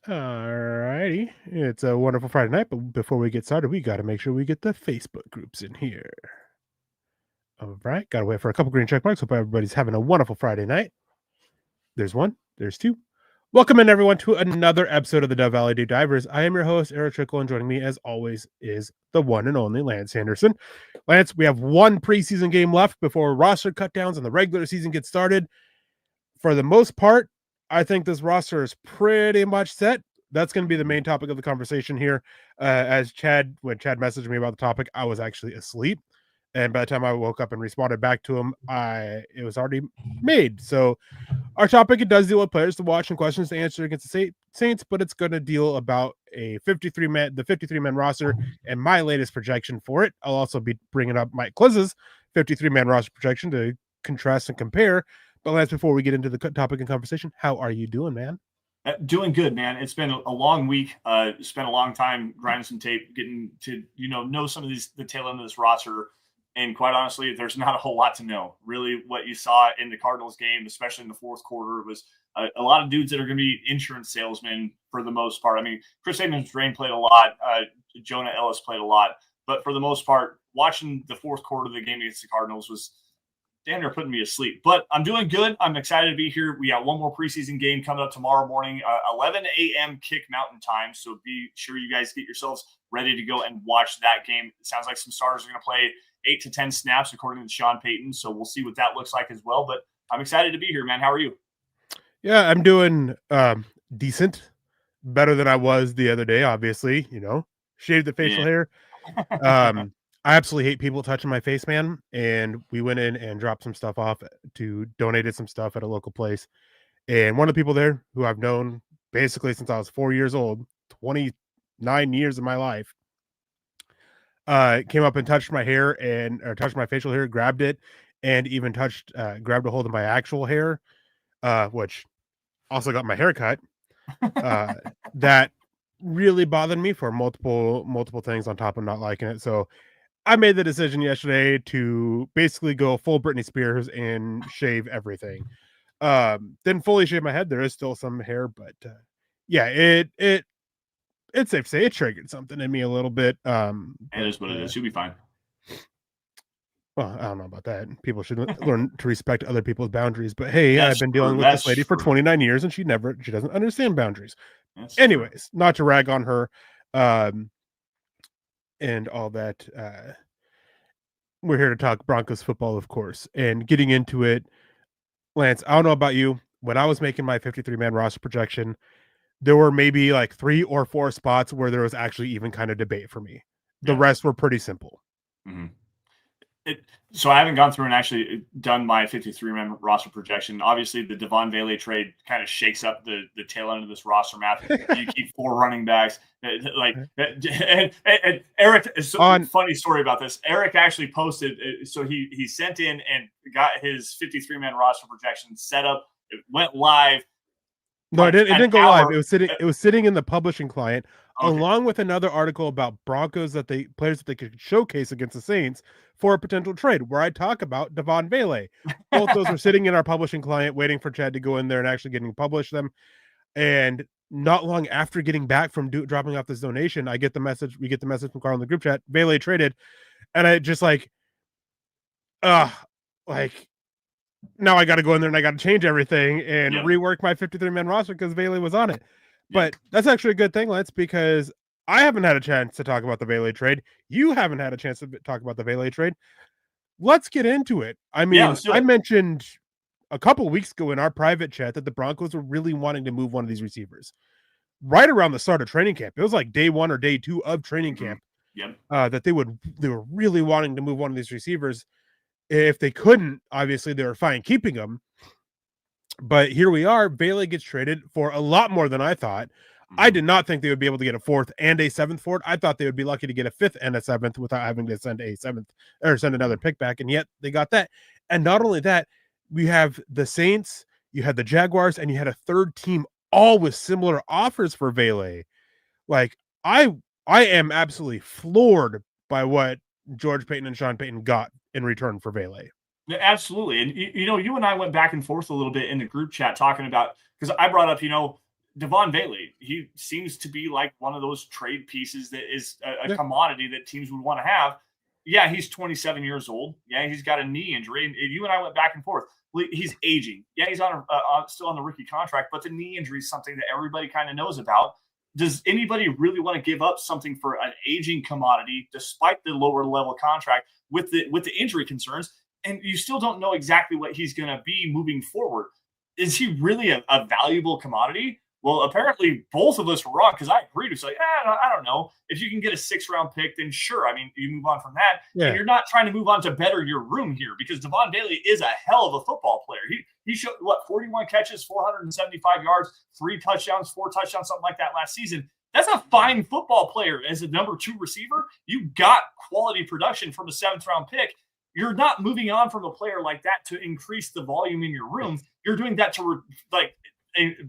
Alrighty, it's a wonderful Friday night, but before we get started, we got to make sure we get the Facebook groups in here. All right, got to wait for a couple green check marks. Hope everybody's having a wonderful Friday night. There's one, there's two. Welcome in, everyone, to another episode of the Devaughn Vele Deep Divers. I am your host, Erick Trickel, and joining me, as always, is the one and only Lance Sanderson. Lance, we have one preseason game left before roster cutdowns and the regular season gets started. For the most part, I think this roster is pretty much set. That's going to be the main topic of the conversation here. When Chad messaged me about the topic, I was actually asleep. And by the time I woke up and responded back to him, it was already made. So our topic, it does deal with players to watch and questions to answer against the Saints, but it's going to deal about the 53-man roster and my latest projection for it. I'll also be bringing up Mike Klizz's 53-man roster projection to contrast and compare. But Lance, before we get into the topic and conversation, how are you doing, man? Doing good, man. It's been a long week. Spent a long time grinding some tape, getting to know some of the tail end of this roster. And quite honestly, there's not a whole lot to know. Really, what you saw in the Cardinals game, especially in the fourth quarter, was a lot of dudes that are going to be insurance salesmen for the most part. I mean, Chris Abrams-Drain played a lot. Jonah Ellis played a lot. But for the most part, watching the fourth quarter of the game against the Cardinals was damn near putting me asleep. But I'm doing good. I'm excited to be here. We got one more preseason game coming up tomorrow morning, 11 a.m. kick Mountain Time. So be sure you guys get yourselves ready to go and watch that game. It sounds like some starters are going to play 8 to 10 snaps, according to Sean Payton. So we'll see what that looks like as well. But I'm excited to be here, man. How are you? Yeah, I'm doing decent. Better than I was the other day, obviously. Shaved the facial hair. I absolutely hate people touching my face, man. And we went in and dropped some stuff off donated some stuff at a local place. And one of the people there, who I've known basically since I was 4 years old, 29 years of my life, came up and touched my hair or touched my facial hair, grabbed it, and even grabbed a hold of my actual hair, which also got my hair cut. That really bothered me for multiple things on top of not liking it. So I made the decision yesterday to basically go full Britney Spears and shave everything. Didn't fully shave my head. There is still some hair, but yeah, it's safe to say it triggered something in me a little bit. It is what it is. You'll be fine. Well, I don't know about that. People should learn to respect other people's boundaries. But hey, I've been dealing with this lady for 29 years, and she doesn't understand boundaries. Anyways, not to rag on her, and all that. We're here to talk Broncos football, of course, and getting into it. Lance, I don't know about you. When I was making my 53-man roster projection, there were maybe like 3 or 4 spots where there was actually even kind of debate for me. The rest were pretty simple. Mm-hmm. So I haven't gone through and actually done my 53-man roster projection. Obviously, the Devaughn Vele trade kind of shakes up the tail end of this roster map. You keep 4 running backs. And Erick, funny story about this. Erick actually posted, so he sent in and got his 53-man roster projection set up. It went live. No, it didn't go live. It was sitting in the publishing client, along with another article about Broncos players that they could showcase against the Saints for a potential trade, where I talk about Devaughn Vele. Both those were sitting in our publishing client, waiting for Chad to go in there and actually getting published them. And not long after getting back from dropping off this donation, we get the message from Carl in the group chat, Vele traded, and I just now I got to go in there and I got to change everything and rework my 53-man roster because Vele was on it. But that's actually a good thing, Lance, because I haven't had a chance to talk about the Vele trade. You haven't had a chance to talk about the Vele trade. Let's get into it. I mean, I mentioned a couple of weeks ago in our private chat that the Broncos were really wanting to move one of these receivers right around the start of training camp. It was like day 1 or day 2 of training camp that they were really wanting to move one of these receivers. If they couldn't, obviously they were fine keeping him. But here we are. Vele gets traded for a lot more than I thought. I did not think they would be able to get a 4th and a 7th for it. I thought they would be lucky to get a 5th and a 7th without having to send a 7th or send another pick back. And yet they got that. And not only that, we have the Saints, you had the Jaguars, and you had a third team all with similar offers for Vele. Like, I am absolutely floored by what George Payton and Sean Payton got in return for Vele. Absolutely. And, you and I went back and forth a little bit in the group chat talking about, because I brought up, Devaughn Vele, he seems to be like one of those trade pieces that is a commodity that teams would want to have. Yeah, he's 27 years old. Yeah, he's got a knee injury. And you and I went back and forth. He's aging. Yeah, he's still on the rookie contract, but the knee injury is something that everybody kind of knows about. Does anybody really want to give up something for an aging commodity, despite the lower level contract with the injury concerns? And you still don't know exactly what he's going to be moving forward. Is he really a valuable commodity? Well, apparently both of us were wrong, because I agreed. It's like, I don't know. If you can get a 6th-round pick, then sure. I mean, you move on from that. Yeah. And you're not trying to move on to better your room here, because Devaughn Vele is a hell of a football player. He showed, 41 catches, 475 yards, 3 touchdowns, 4 touchdowns, something like that last season. That's a fine football player as a number 2 receiver. You got quality production from a 7th-round pick. You're not moving on from a player like that to increase the volume in your room. You're doing that to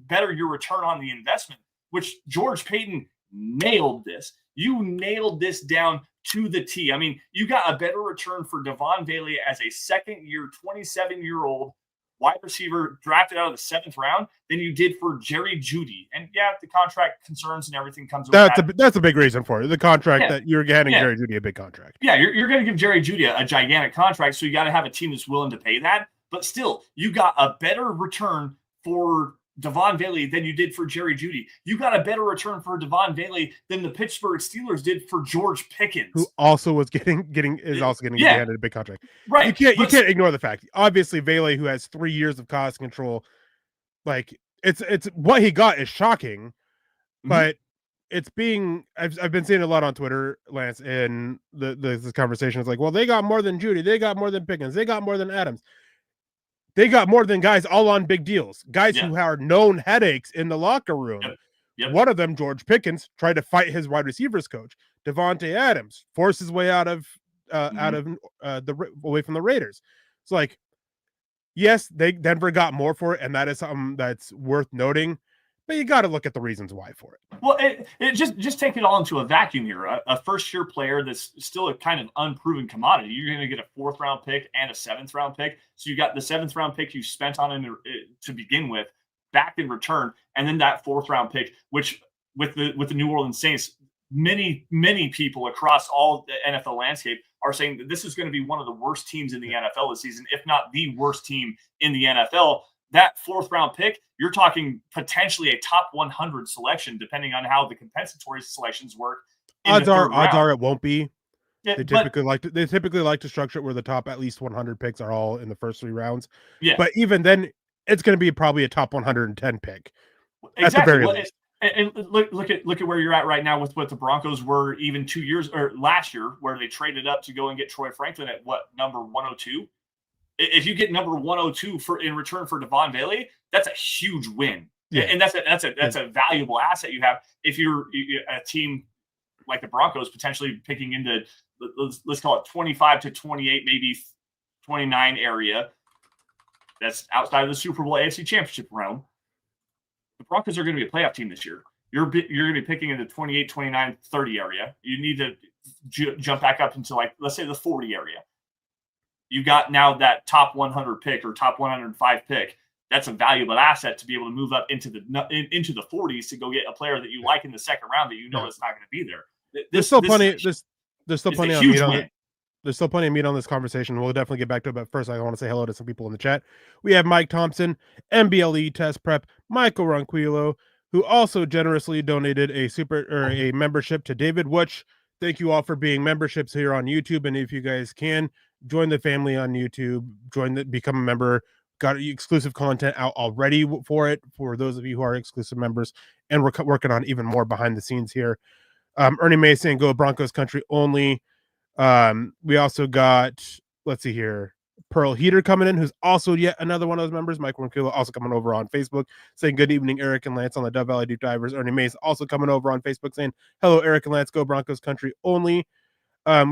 better your return on the investment, which George Paton nailed this. You nailed this down to the T. I mean, you got a better return for Devaughn Vele as a second-year, 27-year-old wide receiver drafted out of the 7th round than you did for Jerry Jeudy. And yeah, the contract concerns and everything comes with that. That's a big reason for it. The contract that you're getting Jerry Jeudy a big contract. Yeah, you're going to give Jerry Jeudy a gigantic contract, so you got to have a team that's willing to pay that. But still, you got a better return for Devaughn Vele than you did for Jerry Jeudy. You got a better return for Devaughn Vele than the Pittsburgh Steelers did for George Pickens, who also was getting a big contract. Right. You can't ignore the fact. Obviously, Vele, who has 3 years of cost control, like it's what he got is shocking, but it's being I've been seeing a lot on Twitter, Lance, and this conversation is like, well, they got more than Jeudy, they got more than Pickens, they got more than Adams. They got more than guys all on big deals. Guys who are known headaches in the locker room. Yep. One of them, George Pickens, tried to fight his wide receivers coach. Devontae Adams forced his way out of away from the Raiders. It's like, yes, Denver got more for it, and that is something that's worth noting. But you got to look at the reasons why for it. Well, it just take it all into a vacuum here. A first-year player that's still a kind of unproven commodity. You're going to get a 4th-round pick and a 7th-round pick. So you got the 7th-round pick you spent on him to begin with, back in return, and then that 4th-round pick, which with the New Orleans Saints, many people across all the NFL landscape are saying that this is going to be one of the worst teams in the NFL this season, if not the worst team in the NFL. That 4th-round pick, you're talking potentially a top 100 selection, depending on how the compensatory selections work. Odds are it won't be. Yeah, they typically like to structure it where the top at least 100 picks are all in the first 3 rounds. Yeah. But even then, it's going to be probably a top 110 pick. Exactly. At the very least. And look at where you're at right now with what the Broncos were even 2 years or last year, where they traded up to go and get Troy Franklin at number 102. If you get number 102 in return for Devaughn Vele, that's a huge win. Yeah. And that's a valuable asset you have if you're a team like the Broncos potentially picking into, let's call it 25 to 28, maybe 29 area. That's outside of the Super Bowl AFC Championship realm. The Broncos are going to be a playoff team this year. You're going to be picking in the 28, 29, 30 area. You need to jump back up into, like, let's say the 40 area. You got now that top 100 pick or top 105 pick. That's a valuable asset to be able to move up into the 40s to go get a player that you like in the 2nd round that you know that's not going to be there. There's still plenty of meat on this conversation. We'll definitely get back to it, but first I want to say hello to some people in the chat. We have Mike Thompson, MBLE Test Prep, Michael Ronquillo, who also generously donated a membership to David, which thank you all for being memberships here on YouTube. And if you guys can join the family on YouTube, become a member, got exclusive content out already for it, for those of you who are exclusive members, and we're working on even more behind the scenes here. Ernie Mason, Go Broncos Country Only. We also got, let's see here, Pearl Heater coming in, who's also yet another one of those members. Mike Ronquillo also coming over on Facebook saying good evening, Eric and Lance on the Dove Valley Deep Divers. Ernie Mason also coming over on Facebook saying hello, Eric and Lance, Go Broncos Country Only.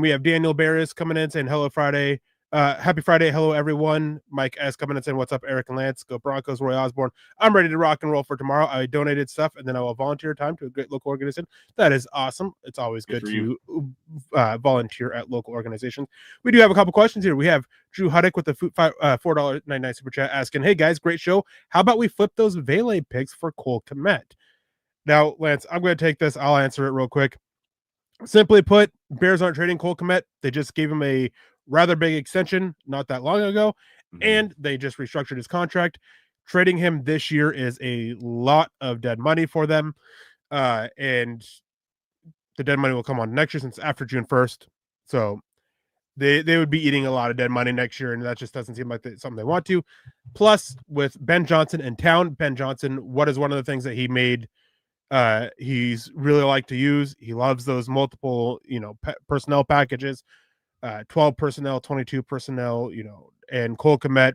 We have Daniel Barris coming in saying hello Friday. Happy Friday. Hello, everyone. Mike S. coming and saying, what's up, Eric and Lance? Go Broncos, Roy Osborne. I'm ready to rock and roll for tomorrow. I donated stuff, and then I will volunteer time to a great local organization. That is awesome. It's always good to volunteer at local organizations. We do have a couple questions here. We have Drew Huddick with the $4.99 super chat asking, hey, guys, great show. How about we flip those Vele picks for Cole Kmet? Now, Lance, I'm going to take this. I'll answer it real quick. Simply put, Bears aren't trading Cole Kmet. They just gave him a rather big extension not that long ago, and they just restructured his contract. Trading him this year is a lot of dead money for them, and the dead money will come on next year since after June 1st. So they would be eating a lot of dead money next year, and that just doesn't seem like something they want to. Plus, with Ben Johnson in town, Ben Johnson, what is one of the things that he made he's really like to use? He loves those multiple, personnel packages. 12 personnel, 22 personnel, and Cole Kmet,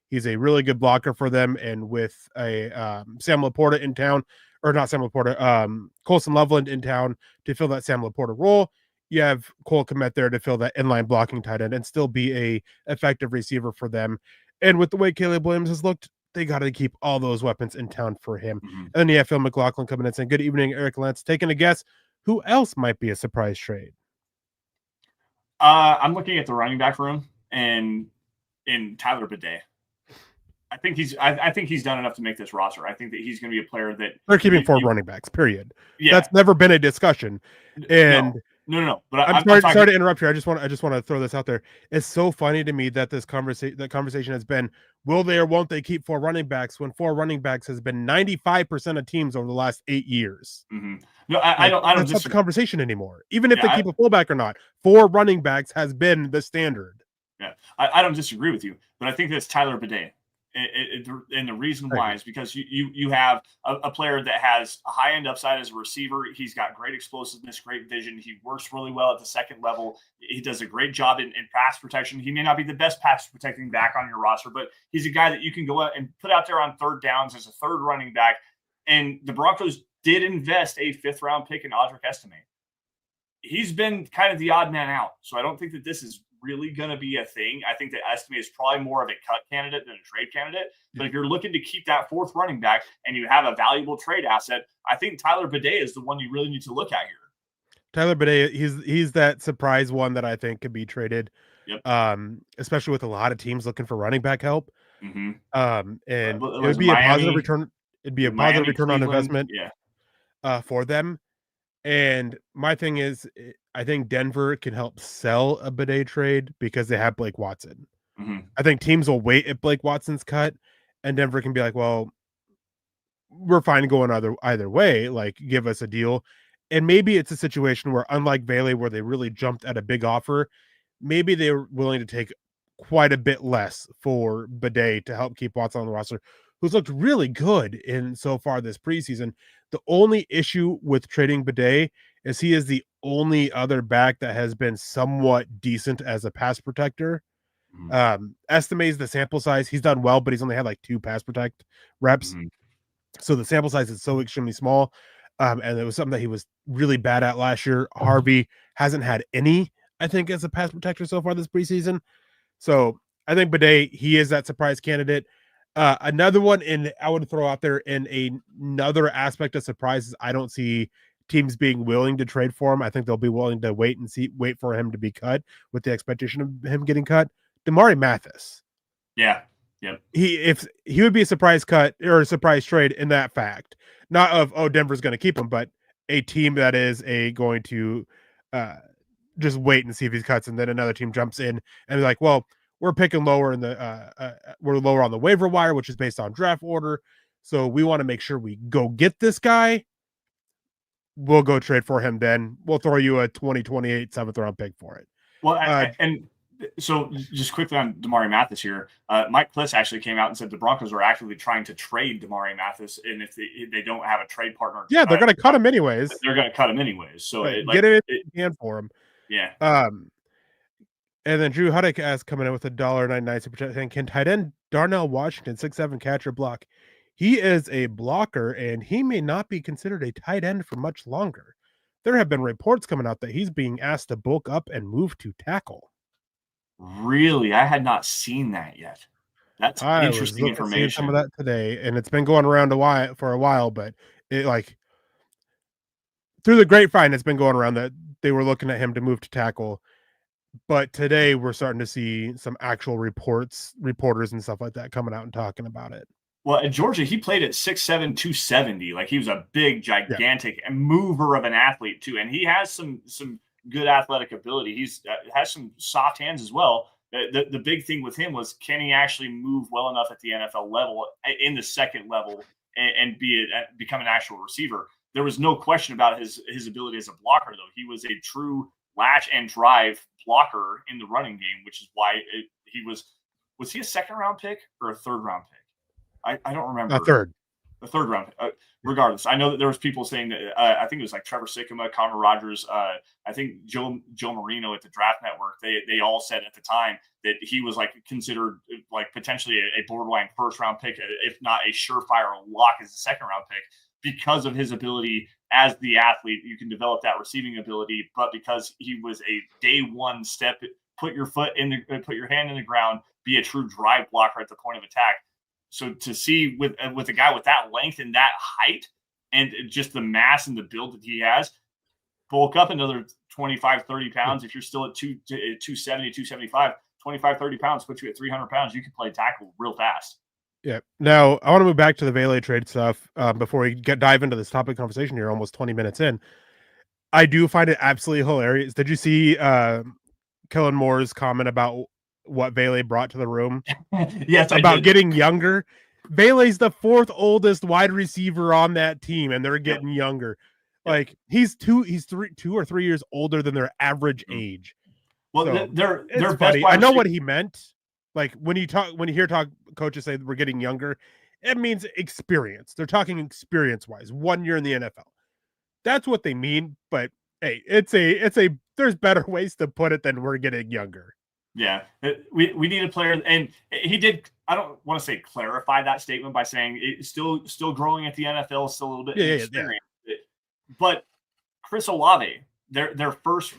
he's a really good blocker for them. And with a Sam Laporta in town, or not Sam Laporta, Colson Loveland in town to fill that Sam Laporta role, you have Cole Kmet there to fill that inline blocking tight end and still be a effective receiver for them. And with the way Caleb Williams has looked, they got to keep all those weapons in town for him. And then you have Phil McLaughlin coming in saying, good evening, Eric Lance. Taking a guess, who else might be a surprise trade? I'm looking at the running back room and in Tyler Bidet. I think he's done enough to make this roster. I think that he's going to be a player that they're keeping 4 running backs. Period. Yeah, that's never been a discussion. And no. But I'm sorry to interrupt you. I just want to throw this out there. It's so funny to me that this conversation has been, will they or won't they keep 4 running backs when 4 running backs has been 95% of teams over the last 8 years. No, I don't. That's not the conversation anymore. Even if they keep a fullback or not, 4 running backs has been the standard. Yeah, I don't disagree with you, but I think that's Tyler Bidet. And the reason why is because you have a player that has a high end upside as a receiver. He's got great explosiveness, great vision. He works really well at the second level. He does a great job in pass protection. He may not be the best pass protecting back on your roster, but he's a guy that you can go out and put out there on third downs as a third running back. And the Broncos did invest a 5th round pick in Audric Estime. He's been kind of the odd man out. So I don't think that this is really going to be a thing. I think that Estime is probably more of a cut candidate than a trade candidate. But if you're looking to keep that 4th running back and you have a valuable trade asset, I think Tyler Bidet is the one you really need to look at here. Tyler Bidet, he's that surprise one that I think could be traded. Especially with a lot of teams looking for running back help. And it would be Miami, a positive return. It'd be a positive return on investment for them. And my thing is, I think Denver can help sell a Bidet trade because they have Blake Watson. I think teams will wait if Blake Watson's cut, and Denver can be like, well, we're fine going either way. Like, give us a deal. And maybe it's a situation where, unlike Vele, where they really jumped at a big offer, maybe they were willing to take quite a bit less for Bidet to help keep Watson on the roster, who's looked really good in so far this preseason. The only issue with trading Bidet is he is the only other back that has been somewhat decent as a pass protector. Estimates the sample size. He's done well, but he's only had like 2 pass protect reps. So the sample size is so extremely small. And it was something that he was really bad at last year. Harvey hasn't had any, I think, as a pass protector so far this preseason. So I think Bidet, he is that surprise candidate. Another one I would throw out there in another aspect of surprises, I don't see teams being willing to trade for him. I think they'll be willing to wait for him to be cut with the expectation of him getting cut. Damari Mathis. Yeah. Yep. He would be a surprise cut or a surprise trade in that fact. Not of, Denver's going to keep him, but a team that is going to just wait and see if he cuts, and then another team jumps in and be like, well, we're picking lower we're lower on the waiver wire, which is based on draft order. So we want to make sure we go get this guy. We'll go trade for him. Then we'll throw you a 2028 7th round pick for it. Well, and so just quickly on Damari Mathis here, Mike Kliss actually came out and said the Broncos are actively trying to trade Damari Mathis, and if they don't have a trade partner, they're going to cut him anyways. They're going to cut him anyways. So get it in hand for him. Yeah. And then Drew Huddick coming in with $1.99 super chat saying, can tight end Darnell Washington, 6'7" catcher, block? He is a blocker, and he may not be considered a tight end for much longer. There have been reports coming out that he's being asked to bulk up and move to tackle. Really? I had not seen that yet. That's I was interesting looking seeing some of information. that today, and it's been going around for a while, but it like through the grapevine, it's been going around that they were looking at him to move to tackle. But today we're starting to see some actual reporters and stuff like that coming out and talking about it. Well, at Georgia, he played at 6'7", 270. Like, he was a big, Yeah. gigantic mover of an athlete too, and he has some good athletic ability. He's has some soft hands as well. The big thing with him was, can he actually move well enough at the NFL level, in the second level, and become an actual receiver? There was no question about his ability as a blocker, though. He was a true latch and drive blocker in the running game, which is why he was he a second round pick or a third round pick? I don't remember. The third round. Regardless, I know that there was people saying that I think it was like Trevor Sikkema, Connor Rogers, I think Joe Marino at the Draft Network. They all said at the time that he was like considered like potentially a borderline first round pick, if not a surefire lock as a second round pick, because of his ability as the athlete. You can develop that receiving ability, but because he was a day one step, put your hand in the ground, be a true drive blocker at the point of attack. So to see with a guy with that length and that height and just the mass and the build that he has, bulk up another 25, 30 pounds. If you're still at 270, 275, 25, 30 pounds, put you at 300 pounds, you can play tackle real fast. Yeah. Now, I want to move back to the Vele trade stuff before we dive into this topic conversation here, almost 20 minutes in. I do find it absolutely hilarious. Did you see Kellen Moore's comment about what Vele brought to the room? Yes, about getting younger. Vele's the fourth oldest wide receiver on that team, and they're getting younger. Like he's 2 or 3 years older than their average age. Well, so, they're funny. I know what he meant. Like when you hear coaches say we're getting younger, it means experience. They're talking experience wise. 1 year in the NFL. That's what they mean. But hey, there's better ways to put it than we're getting younger. Yeah, we need a player, and he did. I don't want to say clarify that statement by saying it's still growing at the NFL, still a little bit inexperienced. Yeah. But Chris Olave, their first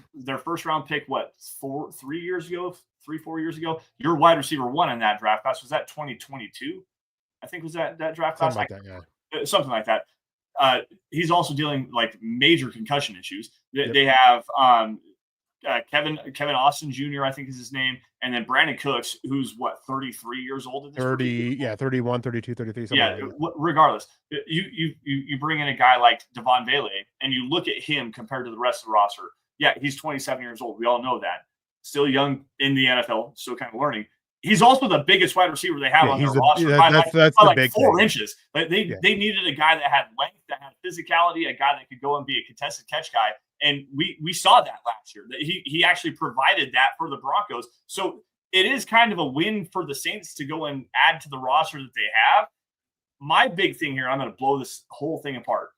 round pick, what 4 years ago, 4 years ago, your wide receiver one in that draft class, was that 2022? I think was that draft class, something like that. He's also dealing like major concussion issues. They have Kevin Austin Jr., I think is his name, and then Brandon Cooks, who's what, 33 years old at this 31, 32, 33. Regardless, you bring in a guy like Devaughn Vele, and you look at him compared to the rest of the roster. Yeah, he's 27 years old. We all know that. Still young in the NFL, still kind of learning. He's also the biggest wide receiver they have on their roster by like 4 inches. They needed a guy that had length, that had physicality, a guy that could go and be a contested catch guy. And we saw that last year. That he actually provided that for the Broncos. So it is kind of a win for the Saints to go and add to the roster that they have. My big thing here, I'm going to blow this whole thing apart.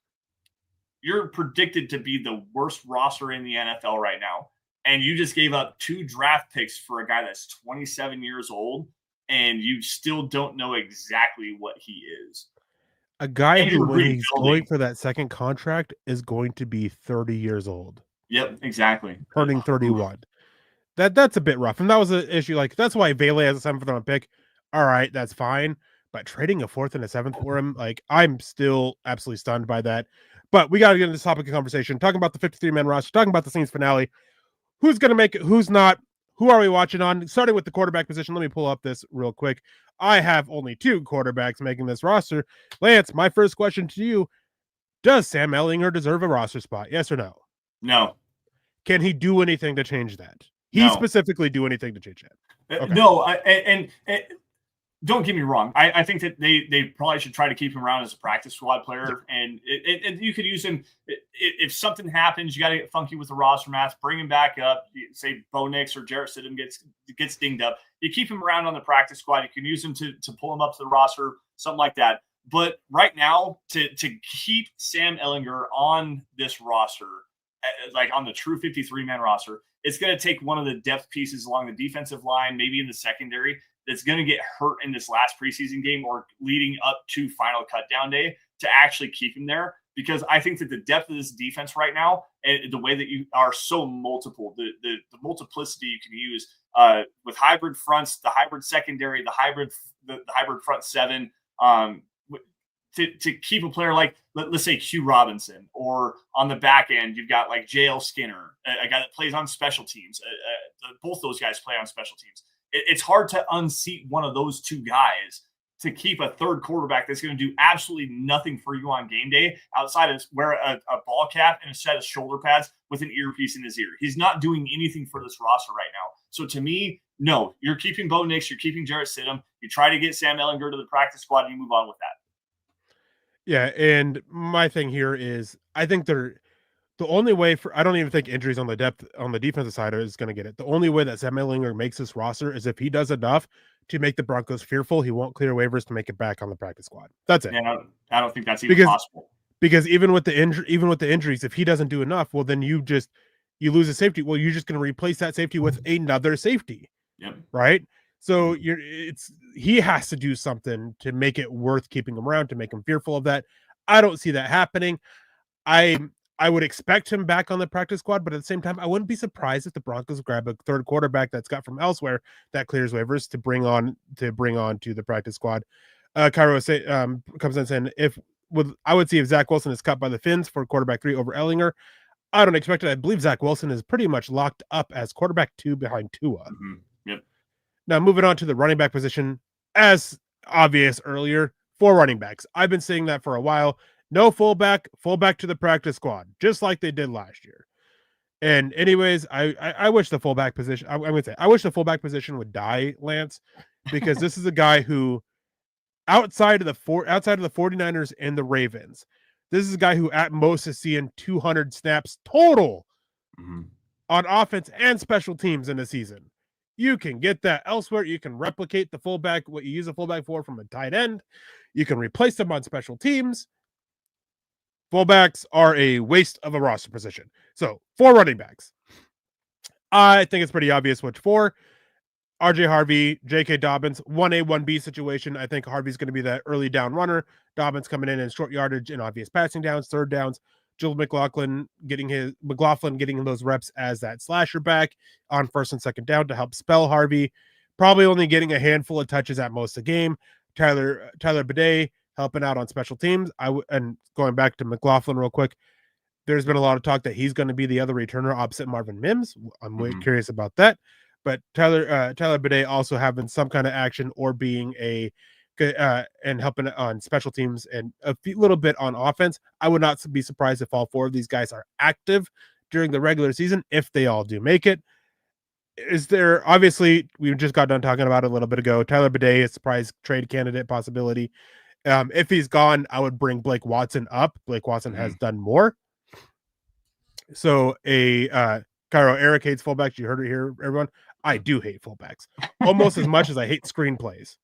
You're predicted to be the worst roster in the NFL right now. And you just gave up 2 draft picks for a guy that's 27 years old, and you still don't know exactly what he is. A guy who, when he's going for that second contract, is going to be 30 years old. Yep, exactly. Turning 31. That's a bit rough. And that was an issue. Like, that's why Vele has a 7th round pick. All right, that's fine. But trading a 4th and a 7th for him, like, I'm still absolutely stunned by that. But we got to get into this topic of conversation. Talking about the 53-man roster, talking about the Saints finale. Who's going to make it? Who's not? Who are we watching on? Starting with the quarterback position, let me pull up this real quick. I have only 2 quarterbacks making this roster. Lance, my first question to you, does Sam Ehlinger deserve a roster spot? Yes or no? No. Can he do anything to change that? He specifically do anything to change that? Okay. No, and don't get me wrong. I think that they probably should try to keep him around as a practice squad player, and you could use him if something happens. You got to get funky with the roster math. Bring him back up. Say Bo Nix or Jarrett Stidham gets dinged up. You keep him around on the practice squad. You can use him to pull him up to the roster, something like that. But right now, to keep Sam Ehlinger on this roster, like on the true 53-man roster, it's going to take one of the depth pieces along the defensive line, maybe in the secondary, that's going to get hurt in this last preseason game or leading up to final cutdown day to actually keep him there. Because I think that the depth of this defense right now, and the way that you are so multiple, the multiplicity you can use with hybrid fronts, the hybrid secondary, the hybrid front seven, to keep a player like, let's say Q Robinson, or on the back end, you've got like JL Skinner, a guy that plays on special teams. Both those guys play on special teams. It's hard to unseat one of those two guys to keep a third quarterback that's going to do absolutely nothing for you on game day outside of wear a ball cap and a set of shoulder pads with an earpiece in his ear. He's not doing anything for this roster right now. So to me, no, you're keeping Bo Nix, you're keeping Jarrett Stidham. You try to get Sam Ehlinger to the practice squad and you move on with that. Yeah, and my thing here is I think the only way I don't even think injuries on the defensive side is going to get it. The only way that Sam Ehlinger makes this roster is if he does enough to make the Broncos fearful. He won't clear waivers to make it back on the practice squad. That's it. Yeah, I don't think that's even possible. Because even with the injuries, if he doesn't do enough, well, then you lose a safety. Well, you're just going to replace that safety with another safety. Yep. Right. So he has to do something to make it worth keeping him around, to make him fearful of that. I don't see that happening. I would expect him back on the practice squad, but at the same time, I wouldn't be surprised if the Broncos grab a third quarterback that's got from elsewhere that clears waivers to bring on to the practice squad. Cairo comes in saying I would see if Zach Wilson is cut by the Finns for quarterback 3 over Ehlinger. I don't expect it. I believe Zach Wilson is pretty much locked up as quarterback 2 behind Tua. Mm-hmm. Yep. Now, moving on to the running back position, as obvious earlier, 4 running backs. I've been saying that for a while. No fullback to the practice squad, just like they did last year. And anyways, I wish the fullback position, I would say, I wish the fullback position would die, Lance, because this is a guy who, outside of the 49ers and the Ravens, this is a guy who at most is seeing 200 snaps total on offense and special teams in a season. You can get that elsewhere. You can replicate the fullback, what you use a fullback for, from a tight end. You can replace them on special teams. Fullbacks are a waste of a roster position. So 4 running backs. I think it's pretty obvious which 4. RJ Harvey, J.K. Dobbins, 1A, 1B situation. I think Harvey's going to be that early down runner. Dobbins coming in short yardage and obvious passing downs, third downs. Joel McLaughlin getting those reps as that slasher back on first and second down to help spell Harvey. Probably only getting a handful of touches at most a game. Tyler Bidet helping out on special teams. And going back to McLaughlin real quick, there's been a lot of talk that he's going to be the other returner opposite Marvin Mims. I'm way curious about that. But Tyler Bidet also having some kind of action or being and helping on special teams and a little bit on offense. I would not be surprised if all 4 of these guys are active during the regular season, if they all do make it. Is there, obviously, we just got done talking about it a little bit ago, Tyler Bidet, a surprise trade candidate possibility. If he's gone, I would bring Blake Watson up. Blake Watson has done more. So Cairo, Erick hates fullbacks. You heard it here, everyone. I do hate fullbacks almost as much as I hate screenplays.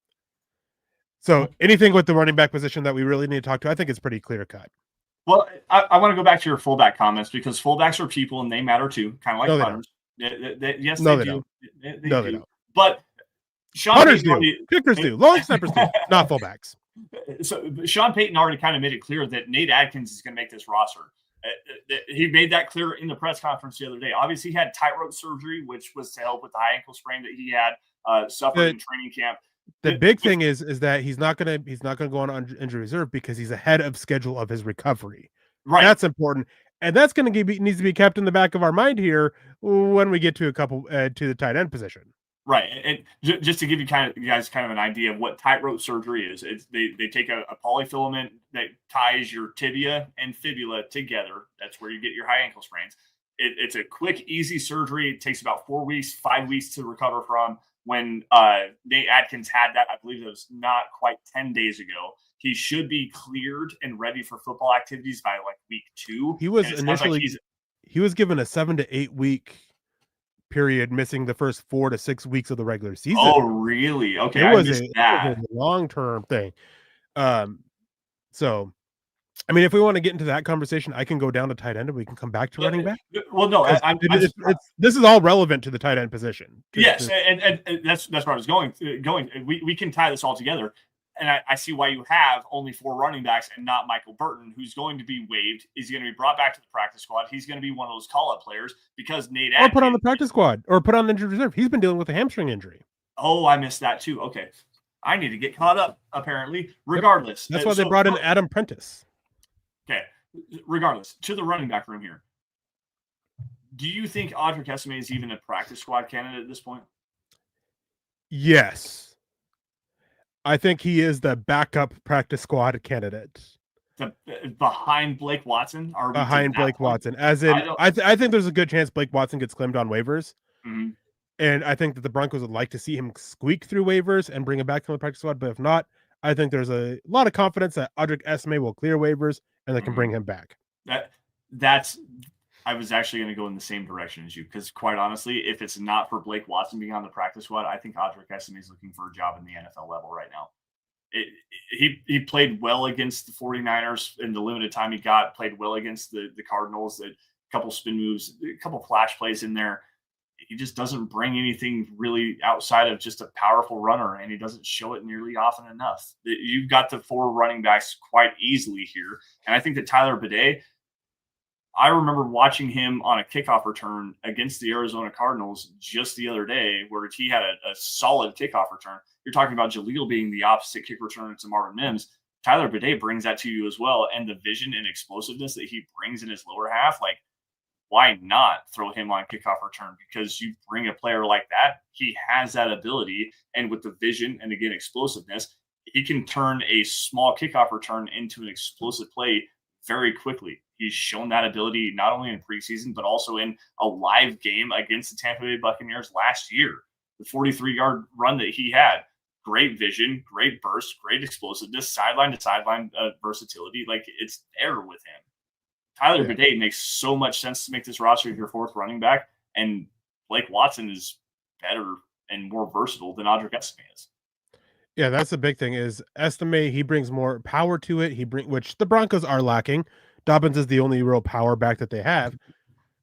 So anything with the running back position that we really need to talk to, I think it's pretty clear cut. Well, I want to go back to your fullback comments because fullbacks are people and they matter too, kind of like punters. Yes, they do. They do. But punters do. Kickers do. Long snappers do. Not fullbacks. So Sean Payton already kind of made it clear that Nate Adkins is going to make this roster. He made that clear in the press conference the other day. Obviously, he had tightrope surgery, which was to help with the high ankle sprain that he had suffered in training camp. The big thing is that he's not gonna go on injury reserve because he's ahead of schedule of his recovery. Right, that's important, and that's going to needs to be kept in the back of our mind here when we get to to the tight end position. Right, and just to give you guys kind of an idea of what tightrope surgery is, they take a polyfilament that ties your tibia and fibula together. That's where you get your high ankle sprains. It's a quick, easy surgery. It takes about 4 weeks, 5 weeks to recover from. When Nate Adkins had that, I believe it was not quite 10 days ago. He should be cleared and ready for football activities by like week 2. He was he was given a 7 to 8 week period, missing the first 4 to 6 weeks of the regular season. Oh, really? Okay, it was a long-term thing. So, I mean, if we want to get into that conversation, I can go down to tight end and we can come back to running back. Well, no, this is all relevant to the tight end position. Yes, and that's where I was going. We can tie this all together. and I see why you have only 4 running backs and not Michael Burton, who's going to be waived. Is going to be brought back to the practice squad. He's going to be one of those call-up players because Nate Or put on the practice squad, or put on the injured reserve. He's been dealing with a hamstring injury. Oh, I missed that too. Okay. I need to get caught up, apparently. Regardless. Yep. That's why they brought in Adam Prentice. Okay. Regardless, to the running back room here. Do you think Audric Esme is even a practice squad candidate at this point? Yes. I think he is the backup practice squad candidate. Behind Blake Watson? Behind Blake Watson. As in, I think there's a good chance Blake Watson gets claimed on waivers. Mm-hmm. And I think that the Broncos would like to see him squeak through waivers and bring him back to the practice squad. But if not, I think there's a lot of confidence that Audric Esme will clear waivers and they can bring him back. I was actually going to go in the same direction as you, because quite honestly, if it's not for Blake Watson being on the practice squad, I think Audric Esme is looking for a job in the NFL level right now. He played well against the 49ers in the limited time he got, played well against the Cardinals, a couple spin moves, a couple flash plays in there. He just doesn't bring anything really outside of just a powerful runner, and he doesn't show it nearly often enough. You've got the 4 running backs quite easily here. And I think that Tyler Bidet, I remember watching him on a kickoff return against the Arizona Cardinals just the other day, where he had a solid kickoff return. You're talking about Jaleel being the opposite kick returner to Marvin Mims. Tyler Bidet brings that to you as well. And the vision and explosiveness that he brings in his lower half, like, why not throw him on kickoff return? Because you bring a player like that, he has that ability. And with the vision and, again, explosiveness, he can turn a small kickoff return into an explosive play very quickly. He's shown that ability not only in preseason, but also in a live game against the Tampa Bay Buccaneers last year. The 43-yard run that he had, great vision, great burst, great explosiveness, sideline to sideline versatility. Like, it's there with him. Tyler Bidet makes so much sense to make this roster of your 4th running back, and Blake Watson is better and more versatile than Audric Esme is. Yeah, that's the big thing is Estime, he brings more power to it. Which the Broncos are lacking. Dobbins is the only real power back that they have.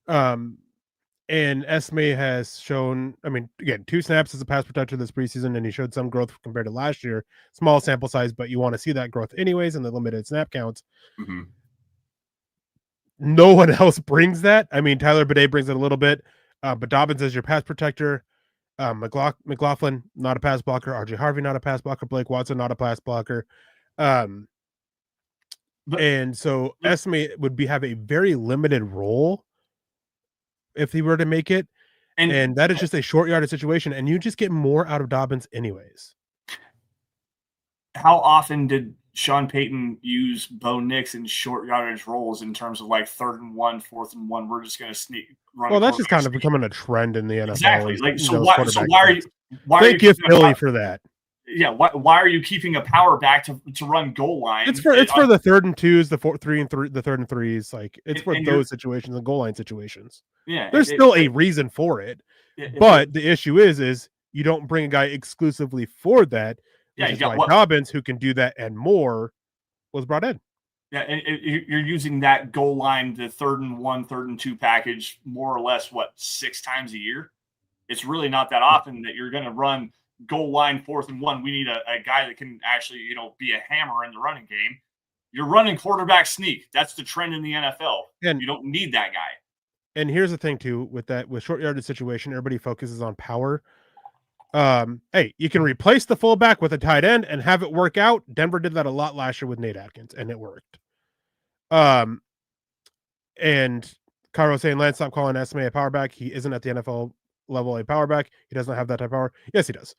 And Esme has shown, I mean, again, 2 snaps as a pass protector this preseason, and he showed some growth compared to last year. Small sample size, but you want to see that growth anyways in the limited snap counts. Mm-hmm. No one else brings that. I mean, Tyler Bidet brings it a little bit, but Dobbins is your pass protector. McLaughlin, not a pass blocker. RJ Harvey, not a pass blocker. Blake Watson, not a pass blocker. And so Esme would have a very limited role if he were to make it. And that is just a short yardage situation. And you just get more out of Dobbins anyways. How often did Sean Payton use Bo Nix in short yardage roles in terms of like 3rd and 1, 4th and 1? We're just going to run. Well, that's just kind of becoming a trend in the NFL. Exactly. Like, so why are you? Thank you, Philly, for that. Yeah. Why are you keeping a power back to run goal line? It's for the 3rd and 2s, the 3rd and 3, the 3rd and 3s. Like, it's for those situations and goal line situations. Yeah. There's still a reason for it, but the issue is you don't bring a guy exclusively for that. Yeah, which is why Dobbins, who can do that and more, was brought in. Yeah, and you're using that goal line, the 3rd and 1, 3rd and 2 package, more or less, 6 times a year? It's really not that often that you're going to run goal line 4th and 1. We need a guy that can actually, be a hammer in the running game. You're running quarterback sneak. That's the trend in the NFL. And you don't need that guy. And here's the thing, too, with short yardage situation, everybody focuses on power. Hey, you can replace the fullback with a tight end and have it work out. Denver did that a lot last year with Nate Atkins, and it worked. And Cairo saying, Lance, stop calling Esme a power back. He isn't at the NFL level a power back. He doesn't have that type of power. Yes, he does.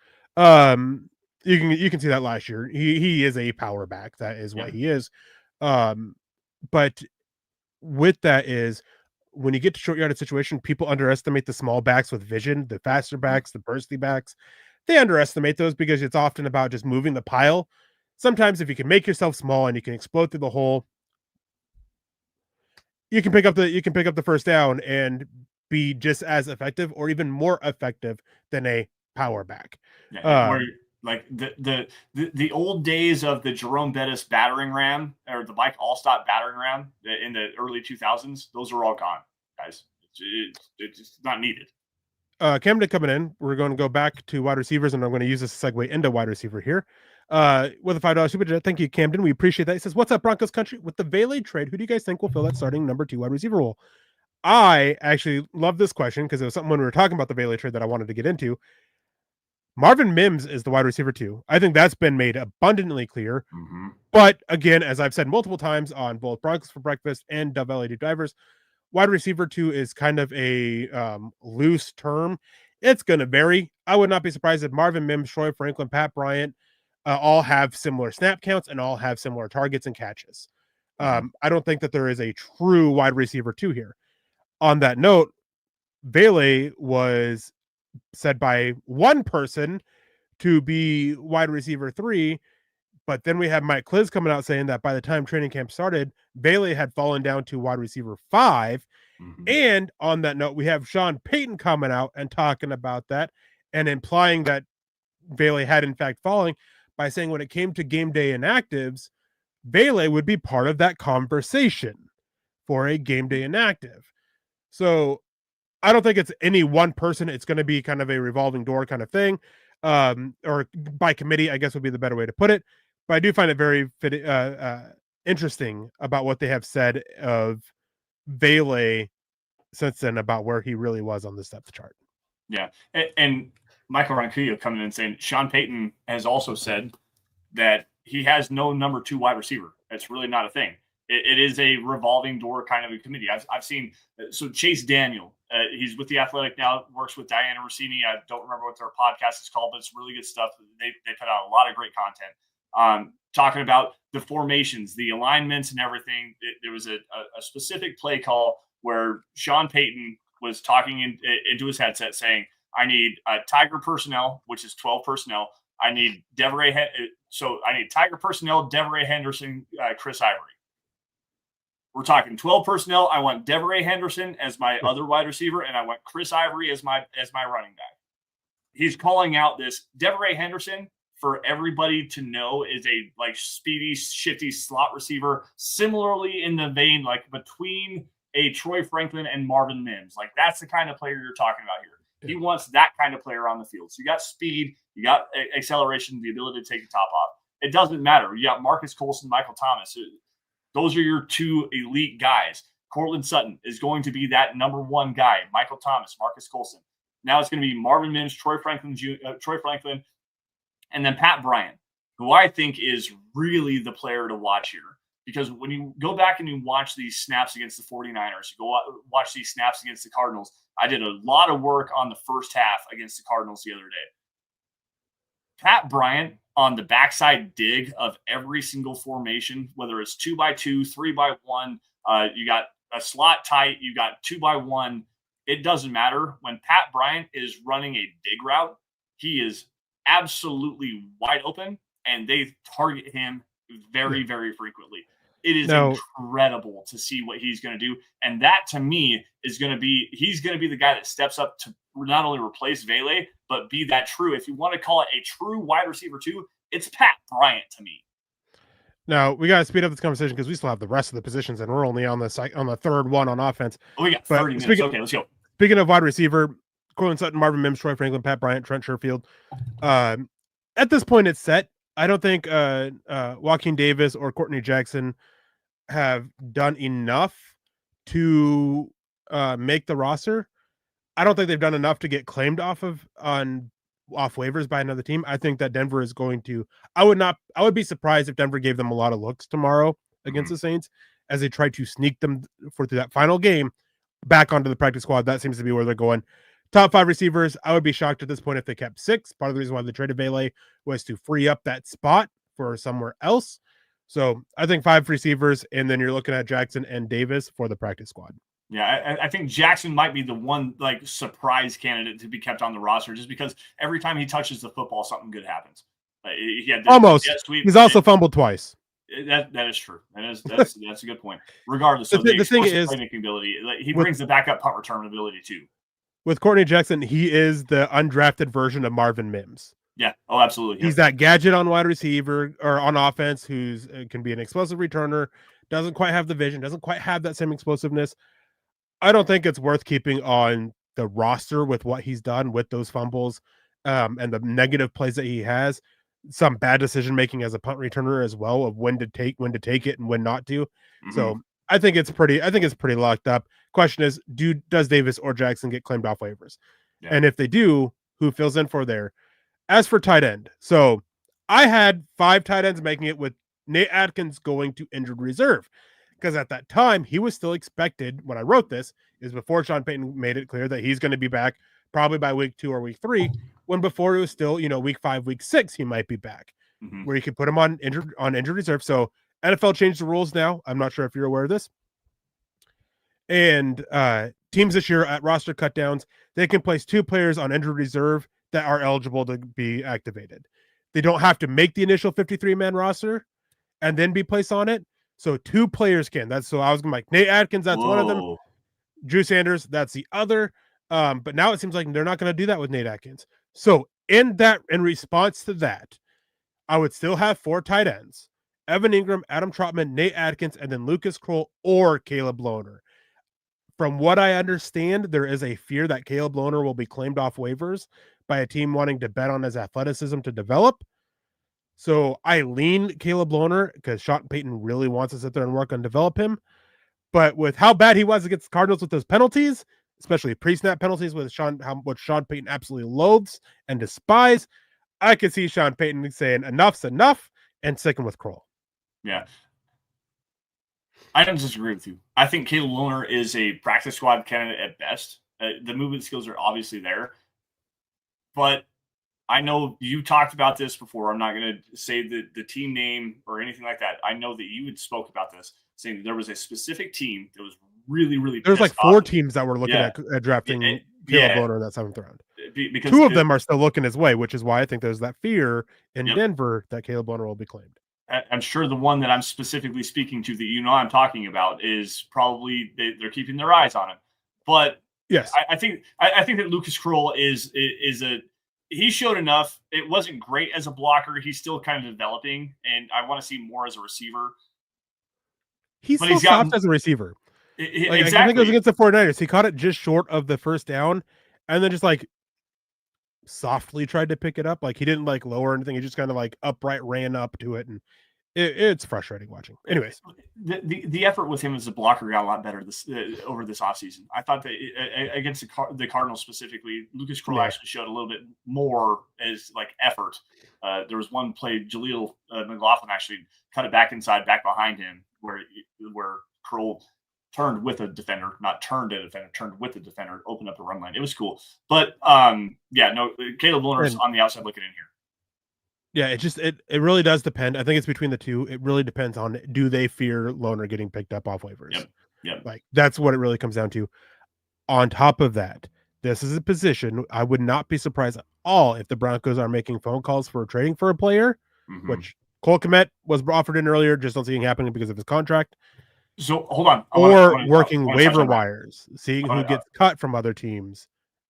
You can see that last year. He is a power back. That is what he is. But with that is, when you get to short yardage situation, people underestimate the small backs with vision, the faster backs, the bursty backs. They underestimate those because it's often about just moving the pile. Sometimes if you can make yourself small and you can explode through the hole, you can pick up the first down and be just as effective or even more effective than a power back. Like the old days of the Jerome Bettis battering ram or the Mike Allstott battering ram in the early 2000s, those are all gone, guys. It's just not needed. Camden coming in. We're going to go back to wide receivers, and I'm going to use this to segue into wide receiver here. with a $5 super chat. Thank you, Camden. We appreciate that. He says, "What's up, Broncos country? With the Vele trade, who do you guys think will fill that starting number 2 wide receiver role?" I actually love this question because it was something when we were talking about the Vele trade that I wanted to get into. Marvin Mims is the wide receiver 2. I think that's been made abundantly clear. Mm-hmm. But again, as I've said multiple times on both Broncos for Breakfast and Devaughn Vele Divers, wide receiver 2 is kind of a loose term. It's going to vary. I would not be surprised if Marvin Mims, Troy Franklin, Pat Bryant all have similar snap counts and all have similar targets and catches. I don't think that there is a true wide receiver 2 here. On that note, Vele was said by one person to be wide receiver 3, but then we have Mike Kliz coming out saying that by the time training camp started, Vele had fallen down to wide receiver 5. And on that note, we have Sean Payton coming out and talking about that and implying that Vele had in fact fallen by saying when it came to game day inactives, Vele would be part of that conversation for a game day inactive. So I don't think it's any one person. It's going to be kind of a revolving door kind of thing, or by committee, I guess would be the better way to put it. But I do find it very interesting about what they have said of Vele since then about where he really was on this depth chart. Yeah. And Michael Ronquillo coming in and saying Sean Payton has also said that he has no number 2 wide receiver. It's really not a thing. It is a revolving door kind of a committee. I've seen, so Chase Daniel, he's with The Athletic now, works with Diana Rossini. I don't remember what their podcast is called, but it's really good stuff. They put out a lot of great content. Talking about the formations, the alignments and everything. There was a specific play call where Sean Payton was talking into his headset saying, I need Tiger personnel, which is 12 personnel. I need I need Tiger personnel, Deveray Henderson, Chris Ivory. We're talking 12 personnel. I want Deveray Henderson as my other wide receiver, and I want Chris Ivory as my running back. He's calling out this Deveray Henderson, for everybody to know, is a like speedy, shifty slot receiver, similarly in the vein like between a Troy Franklin and Marvin Mims. Like that's the kind of player you're talking about here. He wants that kind of player on the field. So you got speed, you got acceleration, the ability to take the top off. It doesn't matter. You got Marcus Colston, Michael Thomas. Those are your 2 elite guys. Cortland Sutton is going to be that number 1 guy. Michael Thomas, Marcus Colston. Now it's going to be Marvin Mims, Troy Franklin, and then Pat Bryant, who I think is really the player to watch here. Because when you go back and you watch these snaps against the 49ers, you go watch these snaps against the Cardinals. I did a lot of work on the first half against the Cardinals the other day. Pat Bryant on the backside dig of every single formation, whether it's 2x2, 3x1, you got a slot tight, you got 2x1. It doesn't matter. When Pat Bryant is running a dig route, he is absolutely wide open, and they target him very, very frequently. It is incredible to see what he's going to do. And that to me is going to be, he's going to be the guy that steps up to not only replace Vele, but be that true. If you want to call it a true wide receiver too, it's Pat Bryant to me. Now we got to speed up this conversation because we still have the rest of the positions and we're only on the third one on offense. Oh, we got 30 minutes. Okay, let's go. Speaking of wide receiver, Cortland Sutton, Marvin Mims, Troy Franklin, Pat Bryant, Trent Sherfield. At this point, it's set. I don't think Joaquin Davis or Courtney Jackson have done enough to make the roster. I don't think they've done enough to get claimed off waivers by another team. I think that Denver is going to. I would be surprised if Denver gave them a lot of looks tomorrow against the Saints as they try to sneak them through that final game back onto the practice squad. That seems to be where they're going. Top 5 receivers. I would be shocked at this point if they kept 6. Part of the reason why they traded Vele was to free up that spot for somewhere else. So I think 5 receivers, and then you're looking at Jackson and Davis for the practice squad. Yeah, I think Jackson might be the one like surprise candidate to be kept on the roster, just because every time he touches the football, something good happens. He had almost. He's also fumbled twice. That is true. That's a good point. Regardless of the thing is, playmaking ability, he brings the backup punt return ability too. With Courtney Jackson, he is the undrafted version of Marvin Mims. Yeah. Oh, absolutely. He's that gadget on wide receiver or on offense who's can be an explosive returner, doesn't quite have the vision, doesn't quite have that same explosiveness. I don't think it's worth keeping on the roster with what he's done with those fumbles and the negative plays that he has. some bad decision making as a punt returner as well of when to take it and when not to. Mm-hmm. So I think it's pretty locked up. Question is, does Davis or Jackson get claimed off waivers? Yeah. And if they do, who fills in for there? As for tight end, so I had 5 tight ends making it with Nate Atkins going to injured reserve, because at that time he was still expected, when I wrote this, is before Sean Payton made it clear that he's going to be back probably by week 2 or week 3, when before it was still, week 5, week 6, he might be back, where you could put him on injured reserve. So NFL changed the rules now. I'm not sure if you're aware of this. And teams this year at roster cutdowns, they can place 2 players on injured reserve that are eligible to be activated. They don't have to make the initial 53-man roster and then be placed on it. So 2 players can. So I was going to like Nate Atkins, that's one of them. Drew Sanders, that's the other. But now it seems like they're not going to do that with Nate Atkins. So in response to that, I would still have 4 tight ends: Evan Ingram, Adam Trotman, Nate Atkins, and then Lucas Kroll or Caleb Lohner. From what I understand, there is a fear that Caleb Lohner will be claimed off waivers by a team wanting to bet on his athleticism to develop. So I lean Caleb Lohner because Sean Payton really wants to sit there and work on develop him. But with how bad he was against the Cardinals with those penalties, especially pre-snap penalties with what Sean Payton absolutely loathes and despises, I could see Sean Payton saying enough's enough and sticking with Kroll. Yeah. I don't disagree with you. I think Caleb Lohner is a practice squad candidate at best. The movement skills are obviously there. But I know you talked about this before. I'm not going to say the team name or anything like that. I know that you had spoke about this, saying that there was a specific team that was really, really There's like 4 teams that were looking at drafting Caleb Lohner in that 7th round. Because 2 of them are still looking his way, which is why I think there's that fear in Denver that Caleb Lohner will be claimed. I'm sure the one that I'm specifically speaking to that I'm talking about is probably they're keeping their eyes on him. But yes, I think that Lucas Kroll he showed enough. It wasn't great as a blocker. He's still kind of developing, and I want to see more as a receiver. He's so soft as a receiver. Exactly. I think it was against the 49ers. He caught it just short of the first down, and then just like softly tried to pick it up. Like he didn't like lower anything. He just kind of like upright ran up to it, and it's frustrating watching. Anyways, the effort with him as a blocker got a lot better over this offseason. I thought that against the Cardinals specifically, Lucas Kroll actually showed a little bit more as like effort. There was one play, Jaleel McLaughlin actually cut it back inside, back behind him, where Kroll turned with a defender, not turned a defender, turned with the defender, opened up the run line. It was cool. But Caleb Lohner is on the outside looking in here. Yeah, it really does depend. I think it's between the 2. It really depends on, do they fear Lohner getting picked up off waivers? Yep. Like that's what it really comes down to. On top of that, this is a position I would not be surprised at all if the Broncos are making phone calls for trading for a player, which Cole Kmet was offered in earlier, just don't see it happening because of his contract. So hold on. Working waiver wires, seeing who gets cut from other teams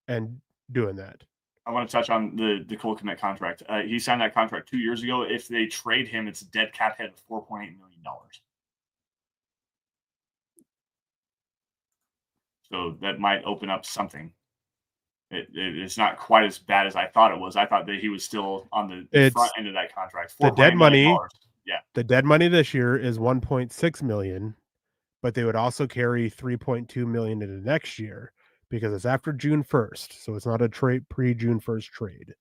and doing that. I want to touch on the Cole Kmet contract. He signed that contract 2 years ago. If they trade him, it's a dead cap hit of $4.8 million. So that might open up something. It's not quite as bad as I thought it was. I thought that he was still on the front end of that contract. The dead money. Yeah. The dead money this year is $1.6 million, but they would also carry $3.2 million into next year because it's after June 1st. So it's not a pre-June 1st trade.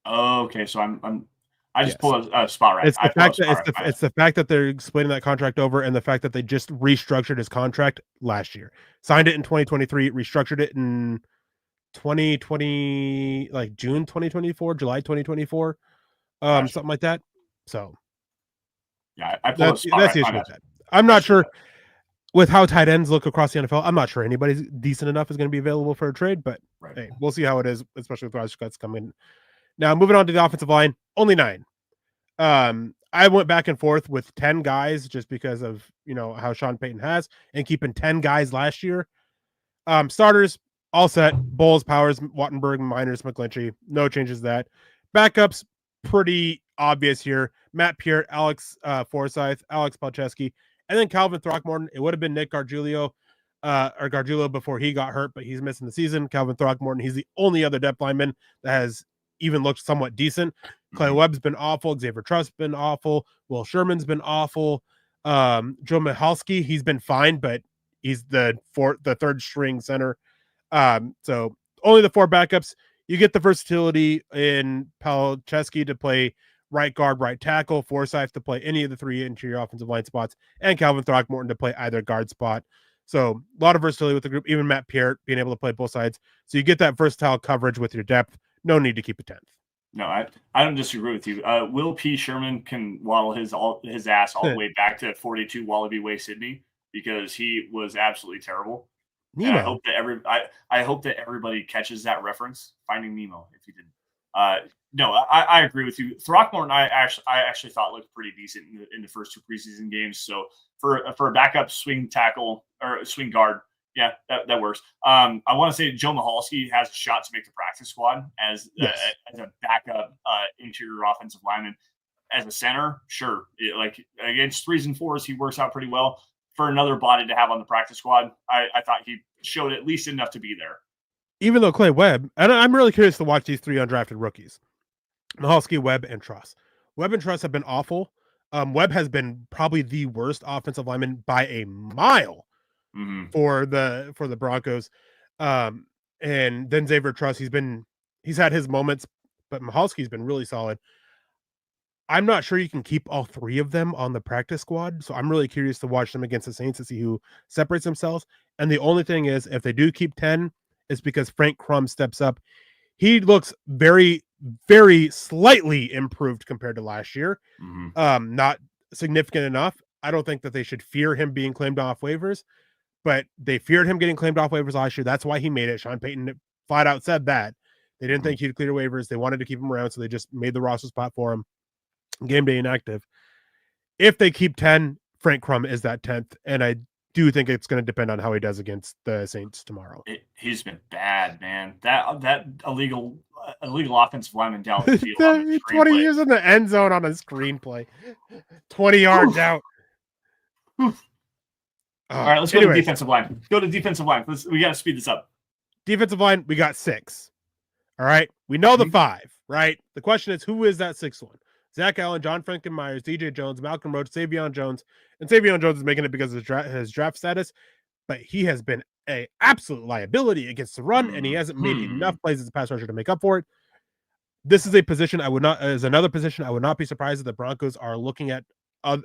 Okay, so I just pulled a spot right. It's the fact that they're splitting that contract over, and the fact that they just restructured his contract last year. Signed it in 2023, restructured it in 2020, like June 2024, July 2024, something like that. So yeah, I pulled that's the issue with that. I'm not sure with how tight ends look across the NFL. I'm not sure anybody's decent enough is going to be available for a trade, but hey, we'll see how it is, especially with roster cuts coming. Now, moving on to the offensive line, only 9. I went back and forth with 10 guys just because of, how Sean Payton has, and keeping 10 guys last year. Starters, all set. Bowles, Powers, Wattenberg, Miners, McGlinchey. No changes to that. Backups, pretty obvious here. Matt Peart, Alex Forsyth, Alex Palczewski, and then Calvin Throckmorton. It would have been Nick Gargiulo before he got hurt, but he's missing the season. Calvin Throckmorton, he's the only other depth lineman that has even looked somewhat decent. Clay Webb's been awful. Xavier Truss been awful. Will Sherman's been awful. Joe Michalski, he's been fine, but he's the third string center. So only the 4 backups. You get the versatility in Palczewski to play right guard, right tackle, Forsyth to play any of the 3 interior offensive line spots, and Calvin Throckmorton to play either guard spot. So a lot of versatility with the group, even Matt Pierre being able to play both sides. So you get that versatile coverage with your depth. No need to keep a 10th. No, I don't disagree with you. Will P. Sherman can waddle his ass all the way back to 42 Wallaby Way, Sydney, because he was absolutely terrible. I hope that I hope that everybody catches that reference. Finding Nemo, if you didn't. No, I agree with you. Throckmorton, I actually thought looked pretty decent in the first 2 preseason games. So for a backup swing tackle or swing guard, yeah, that works. I want to say Joe Michalski has a shot to make the practice squad as a backup interior offensive lineman. As a center, sure. Like against 3s and 4s, he works out pretty well. For another body to have on the practice squad, I thought he showed at least enough to be there. Even though Clay Webb, and I'm really curious to watch these 3 undrafted rookies, Michalski, Webb, and Truss. Webb and Truss have been awful. Webb has been probably the worst offensive lineman by a mile for the Broncos. And then Xavier Truss, he's had his moments, but Michalski's been really solid. I'm not sure you can keep all 3 of them on the practice squad, so I'm really curious to watch them against the Saints to see who separates themselves. And the only thing is, if they do keep 10, it's because Frank Crum steps up. He looks very, very slightly improved compared to last year. Not significant enough. I don't think that they should fear him being claimed off waivers, but they feared him getting claimed off waivers last year. That's why he made it. Sean Payton flat out said that. They didn't think he'd clear waivers. They wanted to keep him around, so they just made the roster spot for him. Game day inactive. If they keep 10, Frank Crum is that 10th, and I do think it's going to depend on how he does against the Saints tomorrow. He's been bad, man. That illegal offensive lineman down the field. 20 years in the end zone on a screenplay. 20 yards out. All right, let's go to defensive line. Go to defensive line. We got to speed this up. Defensive line, we got 6. All right. We know the 5, right? The question is, who is that 6th one? Zach Allen, John Franklin Myers, DJ Jones, Malcolm Roach, Savion Jones. And Savion Jones is making it because of his draft status, but he has been an absolute liability against the run, and he hasn't made enough plays as a pass rusher to make up for it. This is a position I would not be surprised if the Broncos are looking at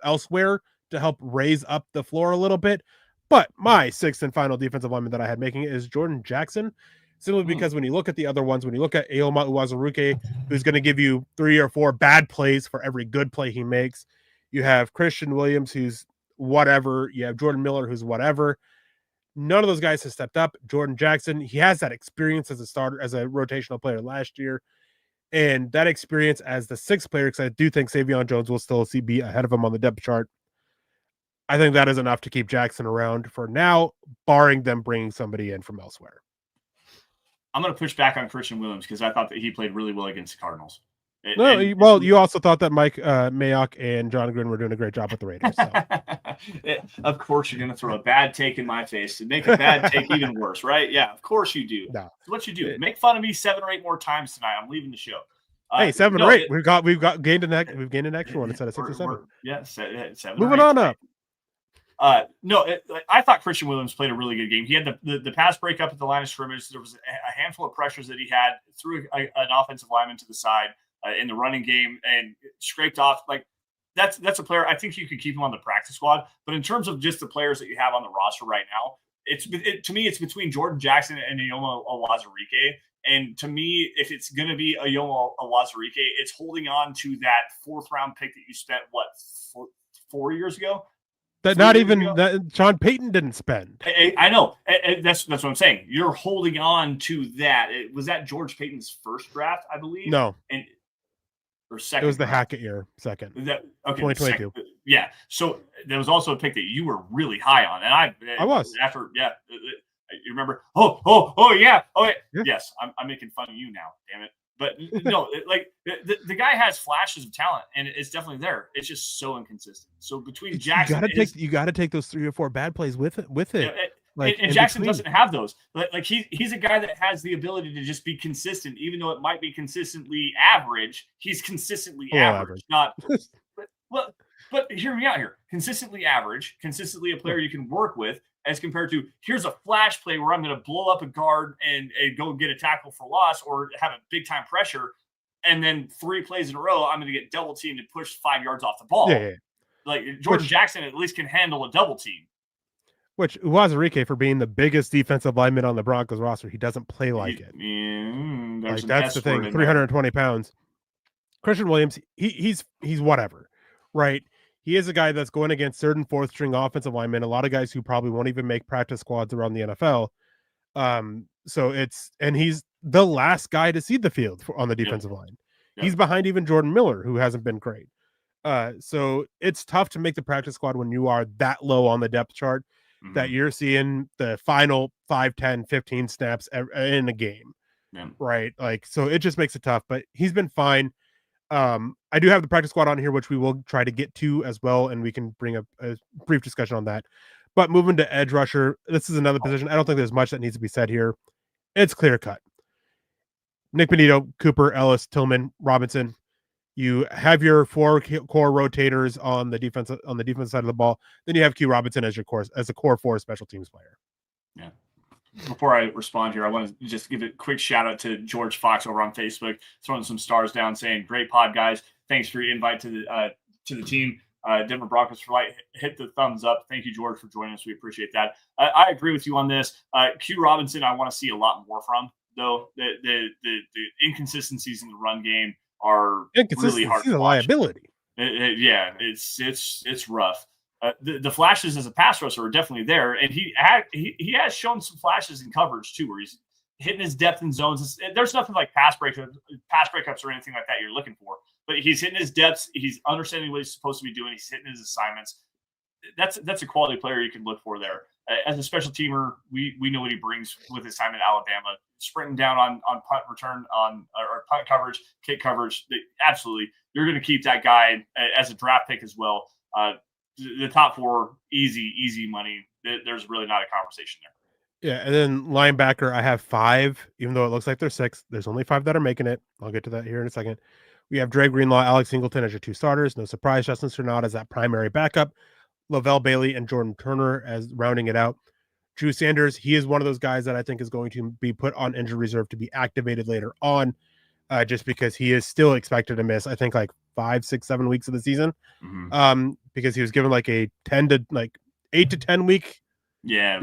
elsewhere to help raise up the floor a little bit. But my 6th and final defensive lineman that I had making it is Jordan Jackson. Simply because when you look at the other ones, when you look at Eoma Uwazuruke, who's going to give you 3 or 4 bad plays for every good play he makes, you have Christian Williams, who's whatever, you have Jordan Miller, who's whatever. None of those guys have stepped up. Jordan Jackson, he has that experience as a starter, as a rotational player last year, and that experience as the 6th player, because I do think Savion Jones will still be ahead of him on the depth chart. I think that is enough to keep Jackson around for now, barring them bringing somebody in from elsewhere. I'm going to push back on Christian Williams because I thought that he played really well against the Cardinals. You also thought that Mike Mayock and John Gruden were doing a great job with the Raiders. So. Of course, you're going to throw a bad take in my face to make a bad take even worse, right? Yeah, of course you do. No. That's what you do. Make fun of me 7 or 8 more times tonight. I'm leaving the show. Hey, 7 or 8. We've gained an extra one instead of 6 or 7. Yeah, 7. Moving on up. I thought Christian Williams played a really good game. He had the pass breakup at the line of scrimmage. There was a handful of pressures that he had, threw an offensive lineman to the side in the running game and scraped off. Like that's a player. I think you could keep him on the practice squad. But in terms of just the players that you have on the roster right now, to me it's between Jordan Jackson and Eoma Uwazuruke. And to me, if it's going to be Eoma Uwazuruke, it's holding on to that 4th round pick that you spent 4 years ago. That not even that Sean Payton didn't spend. I know. That's what I'm saying. You're holding on to that. Was that George Payton's first draft, I believe? No. Or second. It was the Hackett year, second. 2022. Yeah. So there was also a pick that you were really high on, and I was after. Yeah. You remember? Oh yeah. Yes. I'm making fun of you now. Damn it. But no, the guy has flashes of talent, and it's definitely there. It's just so inconsistent. So between Jackson, you got to take those 3 or 4 bad plays with it. and Jackson doesn't have those. Like he's a guy that has the ability to just be consistent, even though it might be consistently average. He's consistently average, not but hear me out here. Consistently average, consistently a player you can work with, as compared to here's a flash play where I'm going to blow up a guard and go get a tackle for loss or have a big time pressure, and then 3 plays in a row I'm going to get double teamed and push 5 yards off the ball. Yeah. Like Jordan Jackson at least can handle a double team. Which Uwazurike, for being the biggest defensive lineman on the Broncos roster, he doesn't play like it. Like that's the thing. 320 pounds. Christian Williams, he's whatever, right? He is a guy that's going against third and fourth string offensive linemen. A lot of guys who probably won't even make practice squads around the NFL. And he's the last guy to see the field on the defensive line. Yep. He's behind even Jordan Miller, who hasn't been great. So it's tough to make the practice squad when you are that low on the depth chart. That you're seeing the final 5, 10, 15 snaps in a game, right? Like, so it just makes it tough, but he's been fine. I do have the practice squad on here, which we will try to get to as well, and we can bring up a brief discussion on that. But moving to edge rusher, this is another position. I don't think there's much that needs to be said here. It's clear cut. Nick Benito, Cooper, Ellis, Tillman, Robinson. You have your 4 core rotators on the defense side of the ball. Then you have Q Robinson as a core 4 special teams player. Yeah. Before I respond here, I want to just give a quick shout out to George Fox over on Facebook, throwing some stars down, saying, "Great pod, guys. Thanks for your invite to the team. Denver Broncos for life. Hit the thumbs up. Thank you, George, for joining us. We appreciate that." I agree with you on this. Q Robinson, I want to see a lot more from, though. The inconsistencies in the run game are really hard to watch. Liability. It's rough. The flashes as a pass rusher are definitely there, and he has shown some flashes in coverage too, where he's hitting his depth in zones. There's nothing like pass breakups or anything like that you're looking for, but he's hitting his depths. He's understanding what he's supposed to be doing. He's hitting his assignments. That's a quality player you can look for there. As a special teamer, we know what he brings with his time in Alabama, sprinting down on punt return or punt coverage, kick coverage. Absolutely, you're going to keep that guy as a draft pick as well. The top 4, easy money. There's really not a conversation there. Yeah, and then linebacker, I have 5, even though it looks like there's 6. There's only 5 that are making it. I'll get to that here in a second. We have Dre Greenlaw, Alex Singleton as your 2 starters. No surprise, Justin Strnad as that primary backup. Lavelle Bailey and Jordan Turner as rounding it out. Drew Sanders, he is one of those guys that I think is going to be put on injury reserve to be activated later on, just because he is still expected to miss, I think, like 5, 6, 7 weeks of the season, because he was given like a 8 to 10 week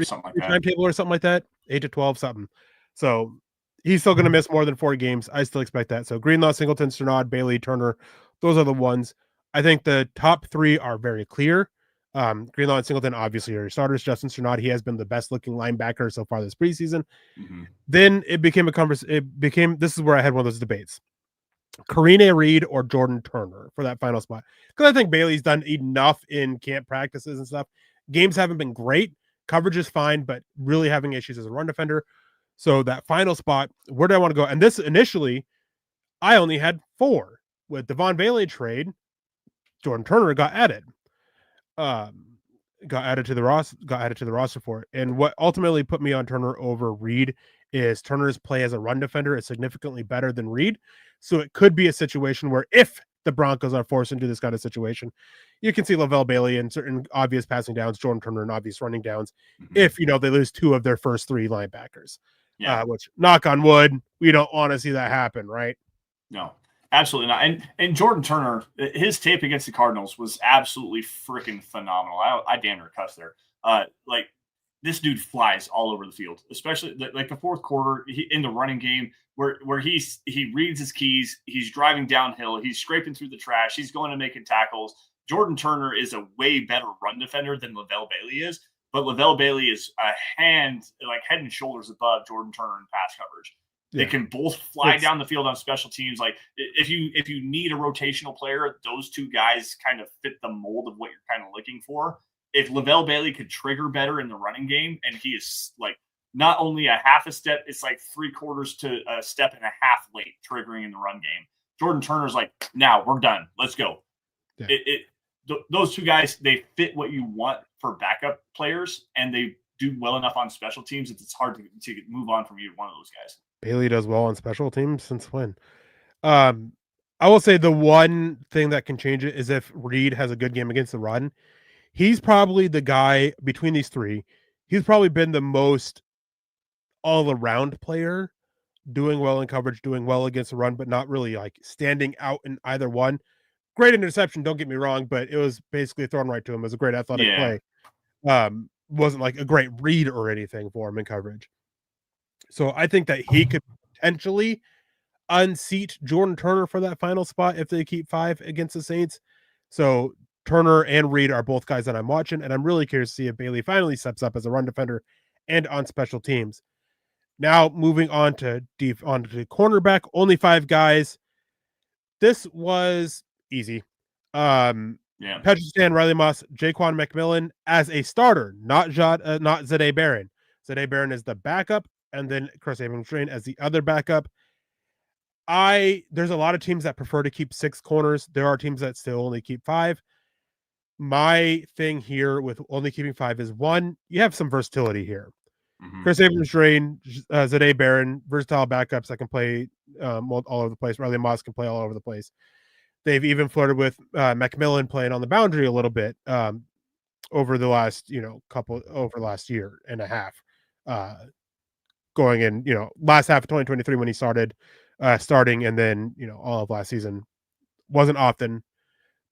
something like that timetable or something like that, 8 to 12 something. So he's still going to miss more than 4 games. I still expect that. So Greenlaw, Singleton, Strnad, Bailey, Turner, those are the ones. I think the top 3 are very clear. Greenlaw and Singleton obviously are your starters. Justin Strnad, he has been the best looking linebacker so far this preseason. Then it became this is where I had one of those debates. Karine Reed or Jordan Turner for that final spot. Because I think Bailey's done enough in camp practices and stuff. Games haven't been great. Coverage is fine, but really having issues as a run defender. So that final spot, where do I want to go? And this initially, I only had 4. With Devaughn Vele trade, Jordan Turner got added. Got added to the roster for it. And what ultimately put me on Turner over Reed is Turner's play as a run defender is significantly better than Reed. So it could be a situation where if the Broncos are forced into this kind of situation, you can see Lavelle Bailey in certain obvious passing downs, Jordan Turner in obvious running downs, if they lose 2 of their first 3 linebackers. Which, knock on wood, we don't want to see that happen, right? No. Absolutely not. And Jordan Turner, his tape against the Cardinals was absolutely freaking phenomenal. I damn near cussed there. Like, this dude flies all over the field, especially like the fourth quarter in the running game where he reads his keys. He's driving downhill. He's scraping through the trash. He's going and making tackles. Jordan Turner is a way better run defender than Lavelle Bailey is, but Lavelle Bailey is head and shoulders above Jordan Turner in pass coverage. They can both fly down the field on special teams. Like, if you need a rotational player, those 2 guys kind of fit the mold of what you're kind of looking for. If Lavelle Bailey could trigger better in the running game, and he is like not only a half a step, it's like 3/4 to a step and a half late triggering in the run game. Jordan Turner's like, now we're done. Let's go. Yeah. Those 2 guys, they fit what you want for backup players, and they do well enough on special teams, it's hard to move on from either one of those guys. Bailey does well on special teams since when? I will say the one thing that can change it is if Reed has a good game against the run. He's probably the guy between these three. He's probably been the most all-around player, doing well in coverage, doing well against the run, but not really like standing out in either one. Great interception, don't get me wrong, but it was basically thrown right to him. It was a great athletic play. Wasn't like a great read or anything for him in coverage. So I think that he could potentially unseat Jordan Turner for that final spot if they keep 5 against the Saints. So Turner and Reed are both guys that I'm watching, and I'm really curious to see if Bailey finally steps up as a run defender and on special teams. Now moving on to cornerback, only 5 guys. This was easy. Patrick Stan, Riley Moss, Jaquan McMillan as a starter, not Zede Barron. Zede Barron is the backup, and then Chris Abrams-Drain as the other backup. There's a lot of teams that prefer to keep 6 corners. There are teams that still only keep 5. My thing here with only keeping 5 is, one, you have some versatility here. Chris Abrams-Drain, Zede Barron, versatile backups that can play all over the place. Riley Moss can play all over the place. They've even flirted with McMillan playing on the boundary a little bit over the last last year and a half, going in last half of 2023 when he started starting, and then all of last season. Wasn't often,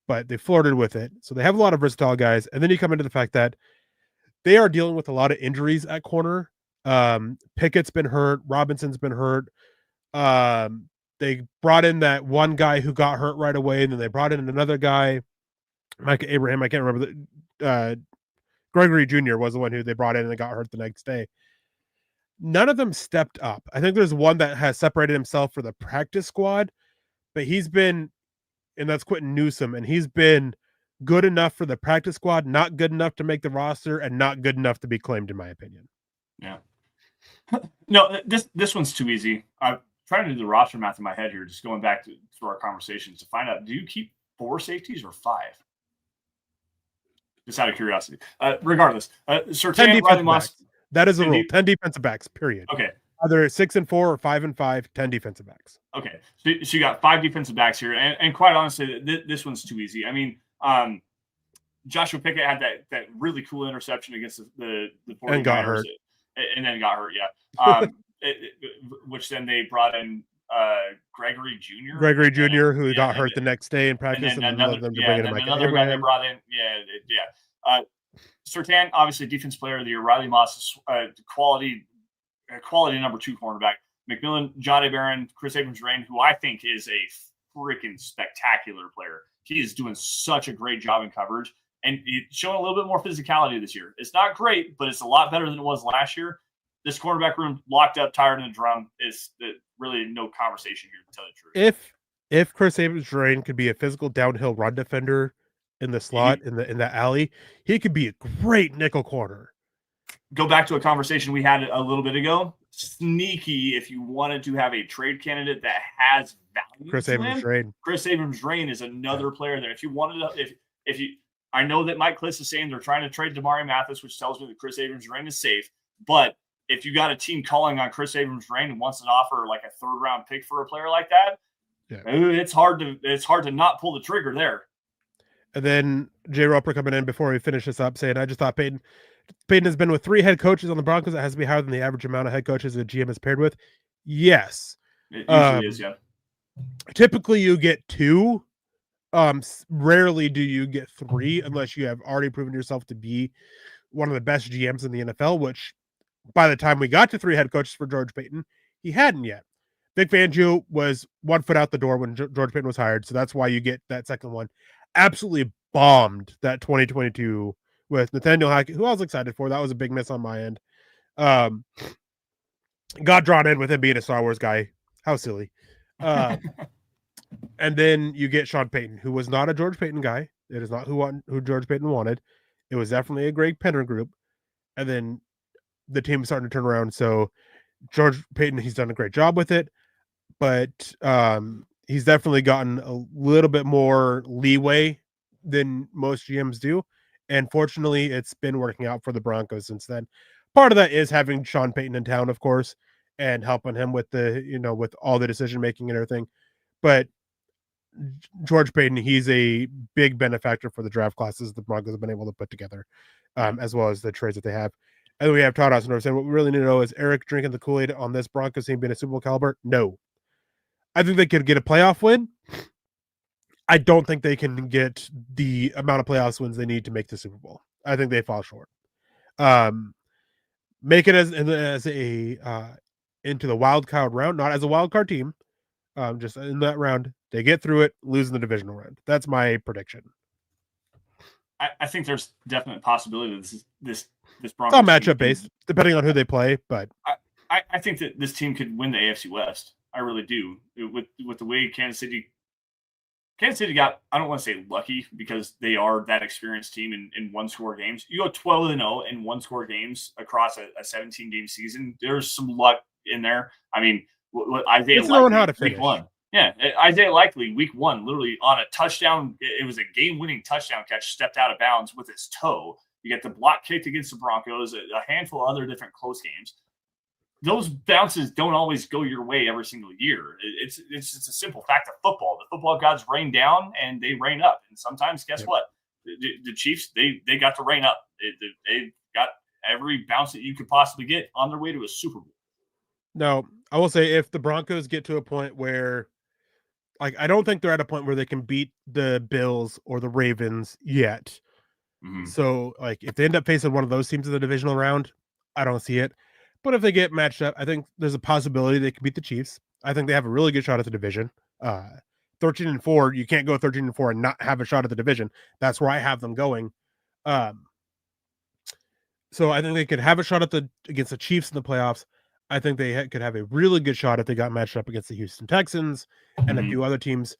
but they flirted with it. So they have a lot of versatile guys, and then you come into the fact that they are dealing with a lot of injuries at corner. Pickett's been hurt. Robinson's been hurt. They brought in that one guy who got hurt right away, and then they brought in another guy, Micah Abraham. I can't remember. Gregory Jr. was the one who they brought in and got hurt the next day. None of them stepped up. I think there's one that has separated himself for the practice squad, but he's been, and that's Quentin Newsome, and he's been good enough for the practice squad, not good enough to make the roster, and not good enough to be claimed, in my opinion. Yeah. No, this one's too easy. I'm trying to do the roster math in my head here, just going back to our conversations to find out, do you keep 4 safeties or 5? Just out of curiosity. Regardless, Surtain, Riley Moss. That is the rule. 10 defensive backs, period. Okay. Either 6 and 4 or 5 and 5, 10 defensive backs. Okay. So you got 5 defensive backs here. And quite honestly, this one's too easy. I mean, Joshua Pickett had that really cool interception against the 49ers. And got hurt. And then got hurt, yeah. Which then they brought in Gregory Jr. Gregory Jr., who got hurt the next day in practice, and another guy they brought in. Surtain, obviously defense player of the year. Riley Moss, quality number 2 cornerback. McMillan, Jahdae Barron, Chris Abrams-Drain, who I think is a freaking spectacular player. He is doing such a great job in coverage, and he's showing a little bit more physicality this year. It's not great, but it's a lot better than it was last year. This cornerback room locked up, tired in the drum, is really no conversation here, to tell you the truth. If Chris Abrams-Drain could be a physical downhill run defender in the slot, in the alley, he could be a great nickel corner. Go back to a conversation we had a little bit ago. Sneaky, if you wanted to have a trade candidate that has value. Chris Abrams-Drain. Chris Abrams-Drain is another player there. If you wanted to, if you, I know that Mike Klis is saying they're trying to trade Damari Mathis, which tells me that Chris Abrams-Drain is safe. But if you got a team calling on Chris Abrams-Drain and wants to offer like a 3rd round pick for a player like that, it's hard to not pull the trigger there. And then Jay Roper coming in before we finish this up, saying, I just thought Peyton has been with 3 head coaches on the Broncos. That has to be higher than the average amount of head coaches the GM is paired with. Yes. It usually is, yeah. Typically you get 2. Rarely do you get 3 unless you have already proven yourself to be one of the best GMs in the NFL, which by the time we got to 3 head coaches for George Paton, he hadn't yet. Vic Fangio was 1 foot out the door when George Paton was hired, so that's why you get that second one. Absolutely bombed that 2022 with Nathaniel Hackett, who I was excited for. That was a big miss on my end. Got drawn in with him being a Star Wars guy. How silly. And then you get Sean Payton, who was not a George Paton guy. It is not who George Paton wanted. It was definitely a Greg Penner group. And then the team is starting to turn around. So George Paton, he's done a great job with it. But he's definitely gotten a little bit more leeway than most GMs do. And fortunately, it's been working out for the Broncos since then. Part of that is having Sean Payton in town, of course, and helping him with with all the decision making and everything. But George Payton, he's a big benefactor for the draft classes the Broncos have been able to put together, as well as the trades that they have. And then we have Todd Austin saying, what we really need to know is Erick drinking the Kool-Aid on this Broncos team being a Super Bowl caliber? No. I think they could get a playoff win. I don't think they can get the amount of playoffs wins they need to make the Super Bowl. I think they fall short. Make it as a into the wild card round, not as a wild card team. Just in that round, they get through it, lose in the divisional round. That's my prediction. I think there's definite possibility that this Broncos. It's all matchup based, depending on who they play. But I think that this team could win the AFC West. I really do. With the way Kansas City got, I don't want to say lucky because they are that experienced team in one-score games. You go 12-0 in one-score games across a 17-game season. There's some luck in there. I mean, Isaiah Likely, week 1. Yeah, Isaiah Likely, week 1, literally on a touchdown. It was a game-winning touchdown catch, stepped out of bounds with his toe. You get the block kicked against the Broncos, a handful of other different close games. Those bounces don't always go your way every single year. It's just a simple fact of football. The football gods rain down and they rain up. And sometimes, guess what? The Chiefs, they got to rain up. They got every bounce that you could possibly get on their way to a Super Bowl. No, I will say if the Broncos get to a point where, like, I don't think they're at a point where they can beat the Bills or the Ravens yet. Mm-hmm. So, like, if they end up facing one of those teams in the divisional round, I don't see it. But if they get matched up, I think there's a possibility they can beat the Chiefs. I think they have a really good shot at the division. 13-4, you can't go 13-4 and not have a shot at the division. That's where I have them going. So I think they could have a shot against the Chiefs in the playoffs. I think they could have a really good shot if they got matched up against the Houston Texans and a few other teams.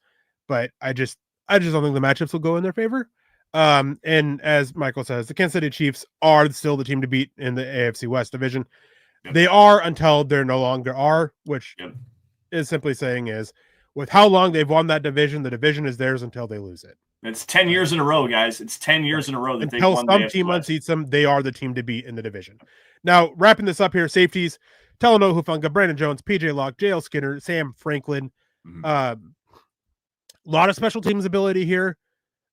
But I just don't think the matchups will go in their favor. And as Michael says, the Kansas City Chiefs are still the team to beat in the AFC West division. Yep. They are until they're no longer are, which is simply saying is with how long they've won that division, the division is theirs until they lose it. It's 10 years in a row, guys. It's 10 years in a row that they've won. Until some team unseats them, they are the team to beat in the division. Now, wrapping this up here, safeties, Talanoa Hufanga, Brandon Jones, PJ Locke, JL Skinner, Sam Franklin. A lot of special teams ability here.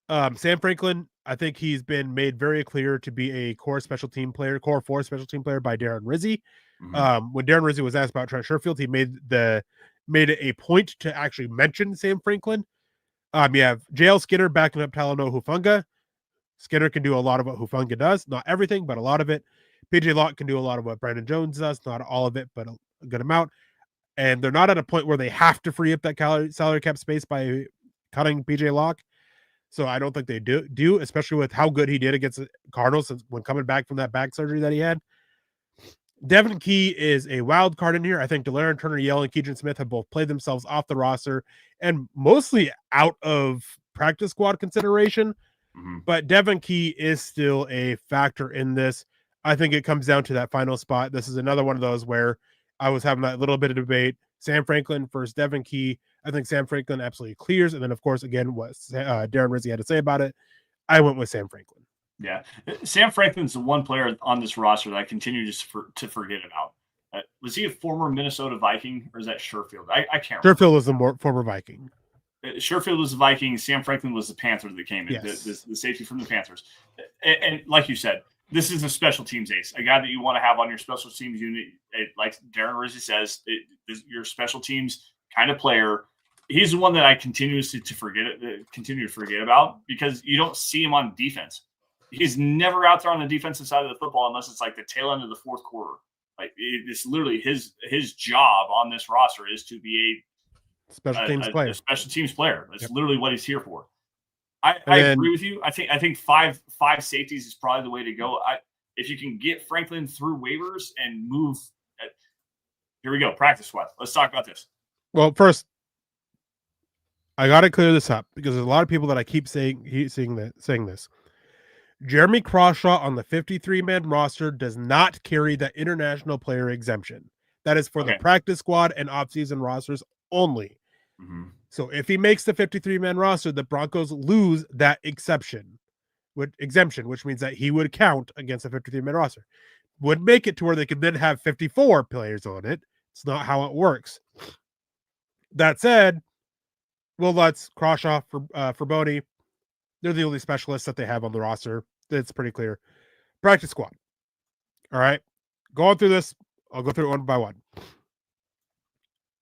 Sam Franklin, I think he's been made very clear to be a core 4 special team player by Darren Rizzi. When Darren Rizzi was asked about Trent Sherfield, he made it a point to actually mention Sam Franklin. You have JL Skinner backing up Talanoa Hufanga. Skinner can do a lot of what Hufanga does, not everything, but a lot of it. PJ Locke can do a lot of what Brandon Jones does, not all of it, but a good amount. And they're not at a point where they have to free up that salary cap space by cutting PJ Locke. So I don't think they do, especially with how good he did against the Cardinals when coming back from that back surgery that he had. Devin Key is a wild card in here. I think De'Aaron Turner-Yell and Keegan Smith have both played themselves off the roster and mostly out of practice squad consideration. But Devin Key is still a factor in this. I think it comes down to that final spot. This is another one of those where I was having that little bit of debate. Sam Franklin versus Devin Key. I think Sam Franklin absolutely clears. And then, of course, again, what Darren Rizzi had to say about it, I went with Sam Franklin. Yeah. Sam Franklin's the one player on this roster that I continue to forget about. Was he a former Minnesota Viking or is that Sherfield? I can't remember. Sherfield was the former Viking. Sherfield was the Viking. Sam Franklin was the Panther that came in, yes. the safety from the Panthers. And like you said, this is a special teams ace, a guy that you want to have on your special teams unit. Like Darren Rizzi says, your special teams kind of player. He's the one that I continue to forget about because you don't see him on defense. He's never out there on the defensive side of the football unless it's like the tail end of the fourth quarter. Like it's literally his job on this roster is to be a special teams player. That's literally what he's here for. I agree with you. I think five safeties is probably the way to go. If you can get Franklin through waivers and move. Here we go. Practice squad. Let's talk about this. Well, first, I got to clear this up because there's a lot of people that I keep saying this. Jeremy Crawshaw on the 53-man roster does not carry the international player exemption. That is for the practice squad and off-season rosters only. So if he makes the 53-man roster, the Broncos lose that exception. exemption, which means that he would count against a 53-man roster. Would make it to where they could then have 54 players on it. It's not how it works. That said, Will Lutz, Croshaw, for Boney, they're the only specialists that they have on the roster. It's pretty clear. Practice squad. All right. Going through this, I'll go through it one by one.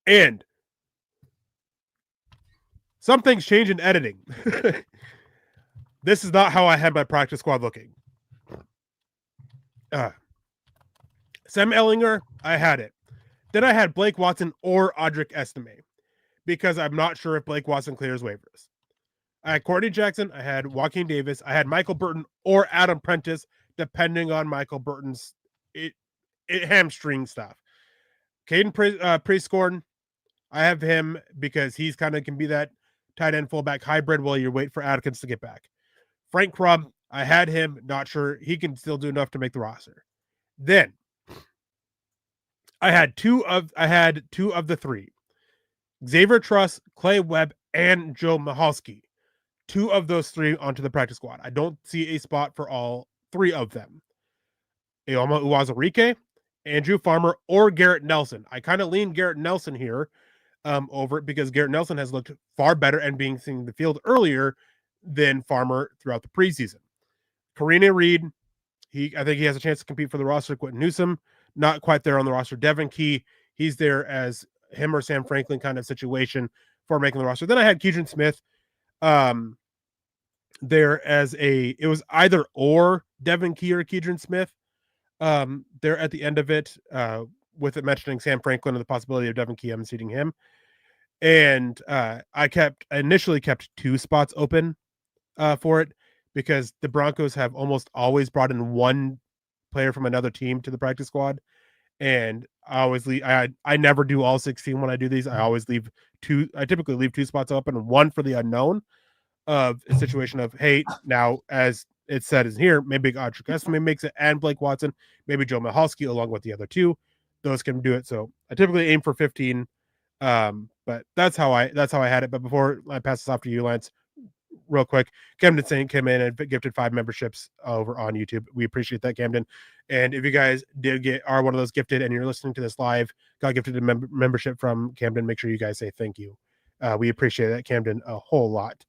And some things change in editing. This is not how I had my practice squad looking. Sam Ellinger, I had it. Then I had Blake Watson or Audric Estime because I'm not sure if Blake Watson clears waivers. I had Courtney Jackson. I had Joaquin Davis. I had Michael Burton or Adam Prentice, depending on Michael Burton's hamstring stuff. Caden Prescorn, I have him because he's kind of can be that tight end fullback hybrid while you wait for Adkins to get back. Frank Crum, I had him. Not sure he can still do enough to make the roster. Then I had two of the three: Xavier Truss, Clay Webb, and Joe Michalski. Two of those three onto the practice squad. I don't see a spot for all three of them. Eoma Uwazurike, Andrew Farmer, or Garrett Nelson. I kind of lean Garrett Nelson here over it because Garrett Nelson has looked far better and being seen in the field earlier than Farmer throughout the preseason. Karina Reed, I think he has a chance to compete for the roster. Quentin Newsome, not quite there on the roster. Devin Key, he's there as him or Sam Franklin kind of situation for making the roster. Then I had Keidron Smith there as it was either or Devin Key or Keidron Smith there at the end of it with it mentioning Sam Franklin and the possibility of Devin Key unseating him. And I initially kept two spots open for it because the Broncos have almost always brought in one player from another team to the practice squad. And I always leave. I never do all 16 when I do these. I always leave two. I typically leave two spots open, and one for the unknown of a situation of, hey, now as it said is here, maybe Audric Estime makes it, and Blake Watson, maybe Joe Michalski along with the other two. Those can do it. So I typically aim for 15. But that's how I had it. But before I pass this off to you, Lance, real quick, Camden Saint came in and gifted 5 memberships over on YouTube. We appreciate that, Camden. And if you guys are one of those gifted and you're listening to this live, got gifted a membership from Camden, make sure you guys say thank you. We appreciate that, Camden, a whole lot.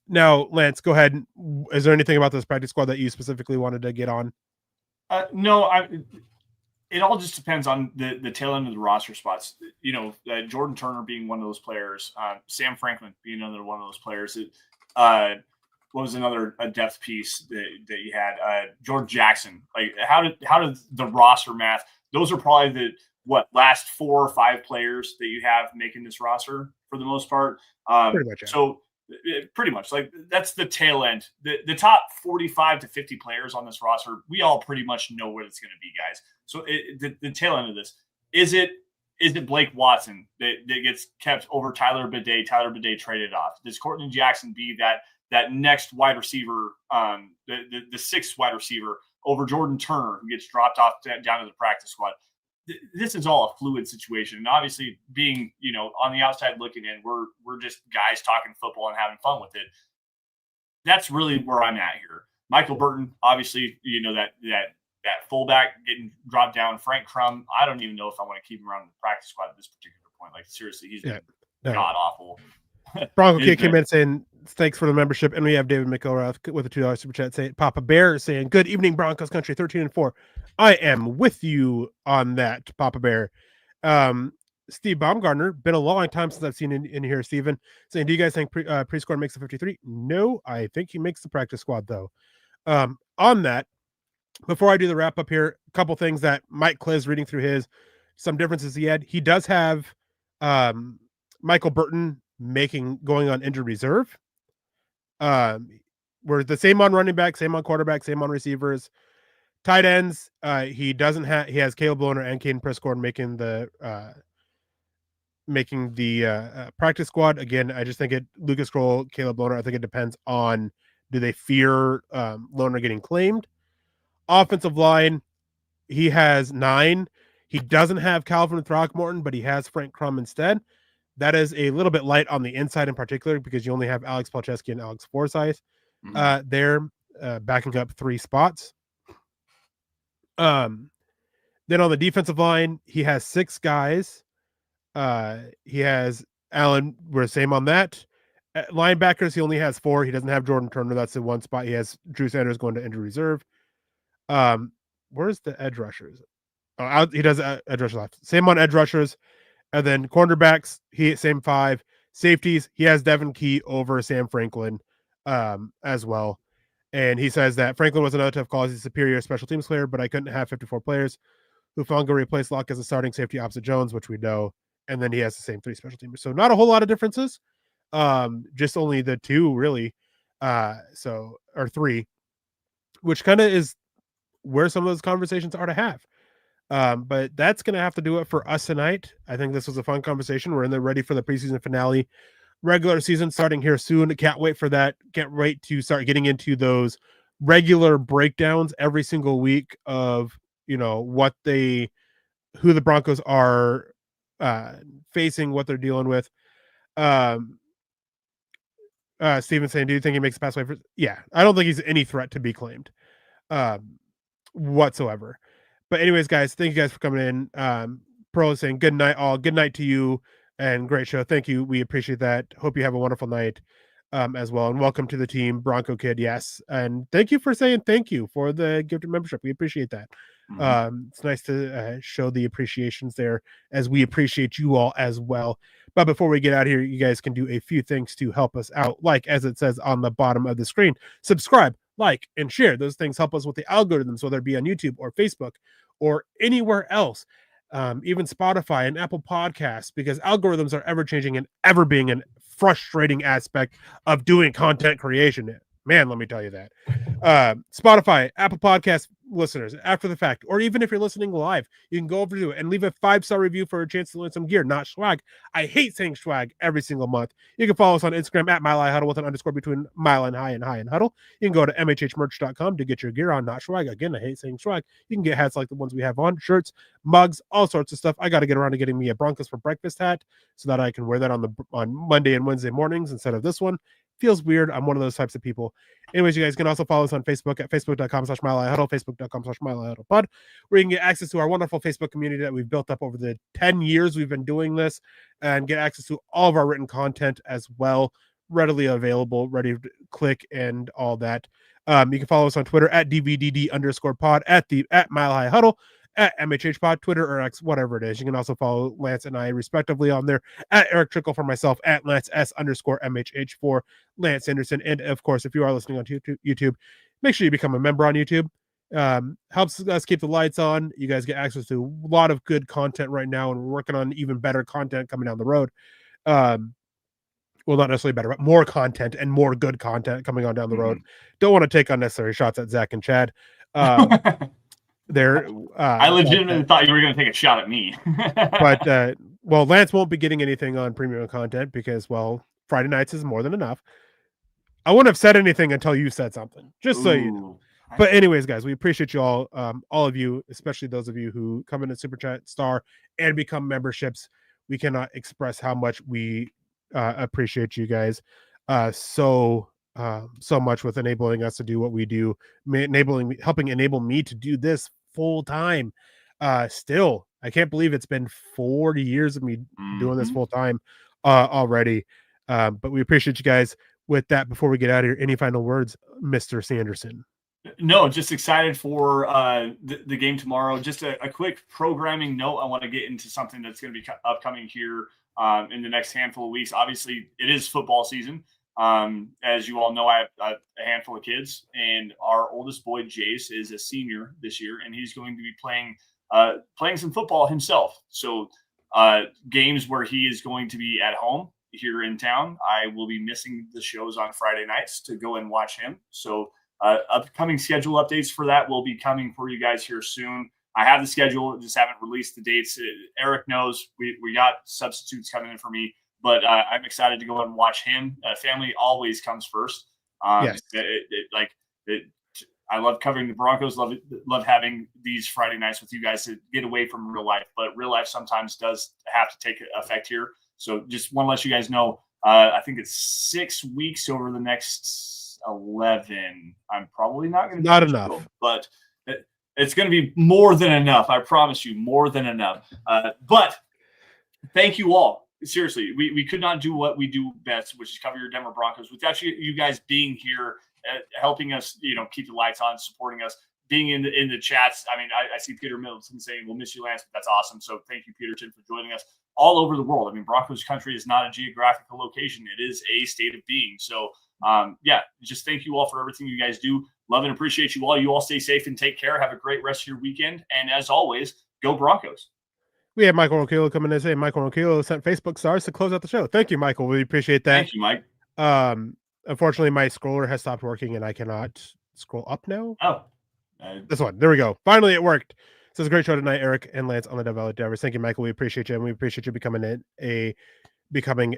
Now, Lance, go ahead. Is there anything about this practice squad that you specifically wanted to get on? No, it all just depends on the tail end of the roster spots. You know, Jordan Turner being one of those players, Sam Franklin being another one of those players. What was another depth piece that you had? George Jackson. Like, how did the roster math? Those are probably last 4 or 5 players that you have making this roster for the most part. Pretty much, yeah. So pretty much like that's the tail end. The top 45 to 50 players on this roster, we all pretty much know what it's going to be, guys. So the tail end of this, is it Blake Watson that gets kept over Tyler Bidet? Tyler Bidet traded off. Does Courtney Jackson be that next wide receiver, the 6th wide receiver over Jordan Turner, who gets dropped off down to the practice squad? This is all a fluid situation. And obviously being, on the outside looking in, we're just guys talking football and having fun with it. That's really where I'm at here. Michael Burton, obviously, that fullback getting dropped down. Frank Crum, I don't even know if I want to keep him around the practice squad at this particular point. Like, seriously, he's god awful. Bronco Kid came in saying, thanks for the membership. And we have David McElrath with a $2 super chat saying, Papa Bear saying, good evening, Broncos country, 13-4. I am with you on that, Papa Bear. Steve Baumgartner, been a long time since I've seen in here, Steven, saying, do you guys think Prescorn makes the 53? No, I think he makes the practice squad, though. On that, before I do the wrap up here, a couple things that Mike Kliz reading through some differences he had. He does have Michael Burton going on injured reserve. We're the same on running back, same on quarterback, same on receivers. Tight ends, he has Caleb Lohner and Caden Prescorn making the practice squad. Again, I just think Lucas Kroll, Caleb Lohner, I think it depends on, do they fear Lohner getting claimed? Offensive line, he has 9. He doesn't have Calvin Throckmorton, but he has Frank Crum instead. That is a little bit light on the inside in particular because you only have Alex Palczewski and Alex Forsyth there backing up 3 spots. Then on the defensive line, he has 6 guys. He has Allen. We're the same on that. At linebackers, he only has 4. He doesn't have Jordan Turner. That's the one spot. He has Drew Sanders going to injury reserve. Where's the edge rushers? Oh, he does edge rushers left. Same on edge rushers. And then cornerbacks, same 5. Safeties, he has Devin Key over Sam Franklin as well. And he says that Franklin was another tough call. He's a superior special teams player, but I couldn't have 54 players. Hufanga replaced Locke as a starting safety opposite Jones, which we know. And then he has the same 3 special teamers. So not a whole lot of differences. Just only the 2 really. Or 3, which kind of is where some of those conversations are to have. But that's going to have to do it for us tonight. I think this was a fun conversation. We're ready for the preseason finale, regular season starting here soon. Can't wait for that. Can't wait to start getting into those regular breakdowns every single week of, who the Broncos are facing, what they're dealing with. Steven saying, do you think he makes a pass away for? Yeah, I don't think he's any threat to be claimed whatsoever. But anyways, guys, thank you guys for coming in. Pearl is saying good night, all. Good night to you, and great show. Thank you. We appreciate that. Hope you have a wonderful night as well. And welcome to the team, Bronco Kid. Yes. And thank you for saying thank you for the gifted membership. We appreciate that. It's nice to show the appreciations there as we appreciate you all as well. But before we get out of here, you guys can do a few things to help us out. Like, as it says on the bottom of the screen, subscribe, like, and share. Those things help us with the algorithms, whether it be on YouTube or Facebook or anywhere else, even Spotify and Apple Podcasts, because algorithms are ever changing and ever being a frustrating aspect of doing content creation. Man, let me tell you that. Spotify, Apple Podcast listeners, after the fact, or even if you're listening live, you can go over to it and leave a 5-star review for a chance to win some gear, not swag. I hate saying swag every single month. You can follow us on Instagram at MileHighHuddle with an underscore between mile and high and huddle. You can go to mhhmerch.com to get your gear on, not swag. Again, I hate saying swag. You can get hats like the ones we have on, shirts, mugs, all sorts of stuff. I got to get around to getting me a Broncos for breakfast hat so that I can wear that on Monday and Wednesday mornings instead of this one. Feels weird. I'm one of those types of people. Anyways, you guys can also follow us on Facebook at facebook.com/MileHighHuddle, facebook.com/MileHighHuddlePod, where you can get access to our wonderful Facebook community that we've built up over the 10 years we've been doing this, and get access to all of our written content as well, readily available, ready to click and all that. You can follow us on Twitter at DVDD_pod, at Mile High Huddle, at MHH Pod, Twitter or X, whatever it is. You can also follow Lance and I respectively on there at Erick Trickel for myself, at Lance S_MHH for Lance Sanderson. And of course, if you are listening on YouTube, make sure you become a member on YouTube. Helps us keep the lights on. You guys get access to a lot of good content right now, and we're working on even better content coming down the road. Well, not necessarily better, but more content and more good content coming on down the road. Don't want to take unnecessary shots at Zach and Chad. I legitimately thought you were going to take a shot at me. But Lance won't be getting anything on premium content because, Friday nights is more than enough. I wouldn't have said anything until you said something, just so you know. But anyways, guys, we appreciate you all of you, especially those of you who come in a Super Chat Star and become memberships. We cannot express how much we appreciate you guys so much with enabling us to do what we do, helping enable me to do this full time. Still, I can't believe it's been 40 years of me doing this full time already. But we appreciate you guys. With that, before we get out of here, any final words, Mr. Sanderson? No, just excited for the game tomorrow. Just a quick programming note. I want to get into something that's going to be upcoming here in the next handful of weeks. Obviously, it is football season. As you all know, I have a handful of kids, and our oldest boy, Jace, is a senior this year, and he's going to be playing some football himself. So games where he is going to be at home here in town, I will be missing the shows on Friday nights to go and watch him. So upcoming schedule updates for that will be coming for you guys here soon. I have the schedule, just haven't released the dates. Eric knows we got substitutes coming in for me, but I'm excited to go and watch him. Family always comes first. Yes. I love covering the Broncos. Love having these Friday nights with you guys to get away from real life, but real life sometimes does have to take effect here. So just want to let you guys know, I think it's 6 weeks over the next 11. I'm probably not going to not enough, but it's going to be more than enough. I promise you, more than enough. But thank you all. Seriously, we could not do what we do best, which is cover your Denver Broncos, without you guys being here, helping us, keep the lights on, supporting us, being in the chats. I mean, I see Peter Middleton saying, "We'll miss you, Lance," but that's awesome. So thank you, Peterson, for joining us all over the world. I mean, Broncos country is not a geographical location; it is a state of being. So, just thank you all for everything you guys do. Love and appreciate you all. You all stay safe and take care. Have a great rest of your weekend. And as always, go Broncos. We have Michael Rokilo coming in saying Michael Rokilo sent Facebook stars to close out the show. Thank you, Michael. We appreciate that. Thank you, Mike. Unfortunately, my scroller has stopped working and I cannot scroll up now. Oh. This one. There we go. Finally, it worked. So it's a great show tonight, Eric and Lance on the Devaughn Vele. Thank you, Michael. We appreciate you. And we appreciate you becoming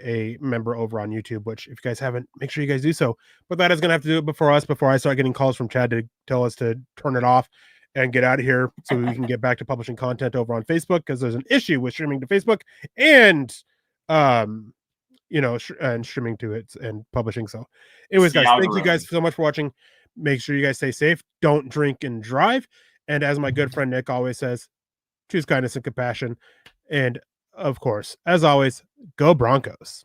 a member over on YouTube, which if you guys haven't, make sure you guys do so. But that is going to have to do it before I start getting calls from Chad to tell us to turn it off and get out of here so we can get back to publishing content over on Facebook, because there's an issue with streaming to Facebook and and streaming to it and publishing. So anyways, guys, thank you guys so much for watching. Make sure you guys stay safe. Don't drink and drive. And as my good friend Nick always says, choose kindness and compassion. And of course, as always, go Broncos.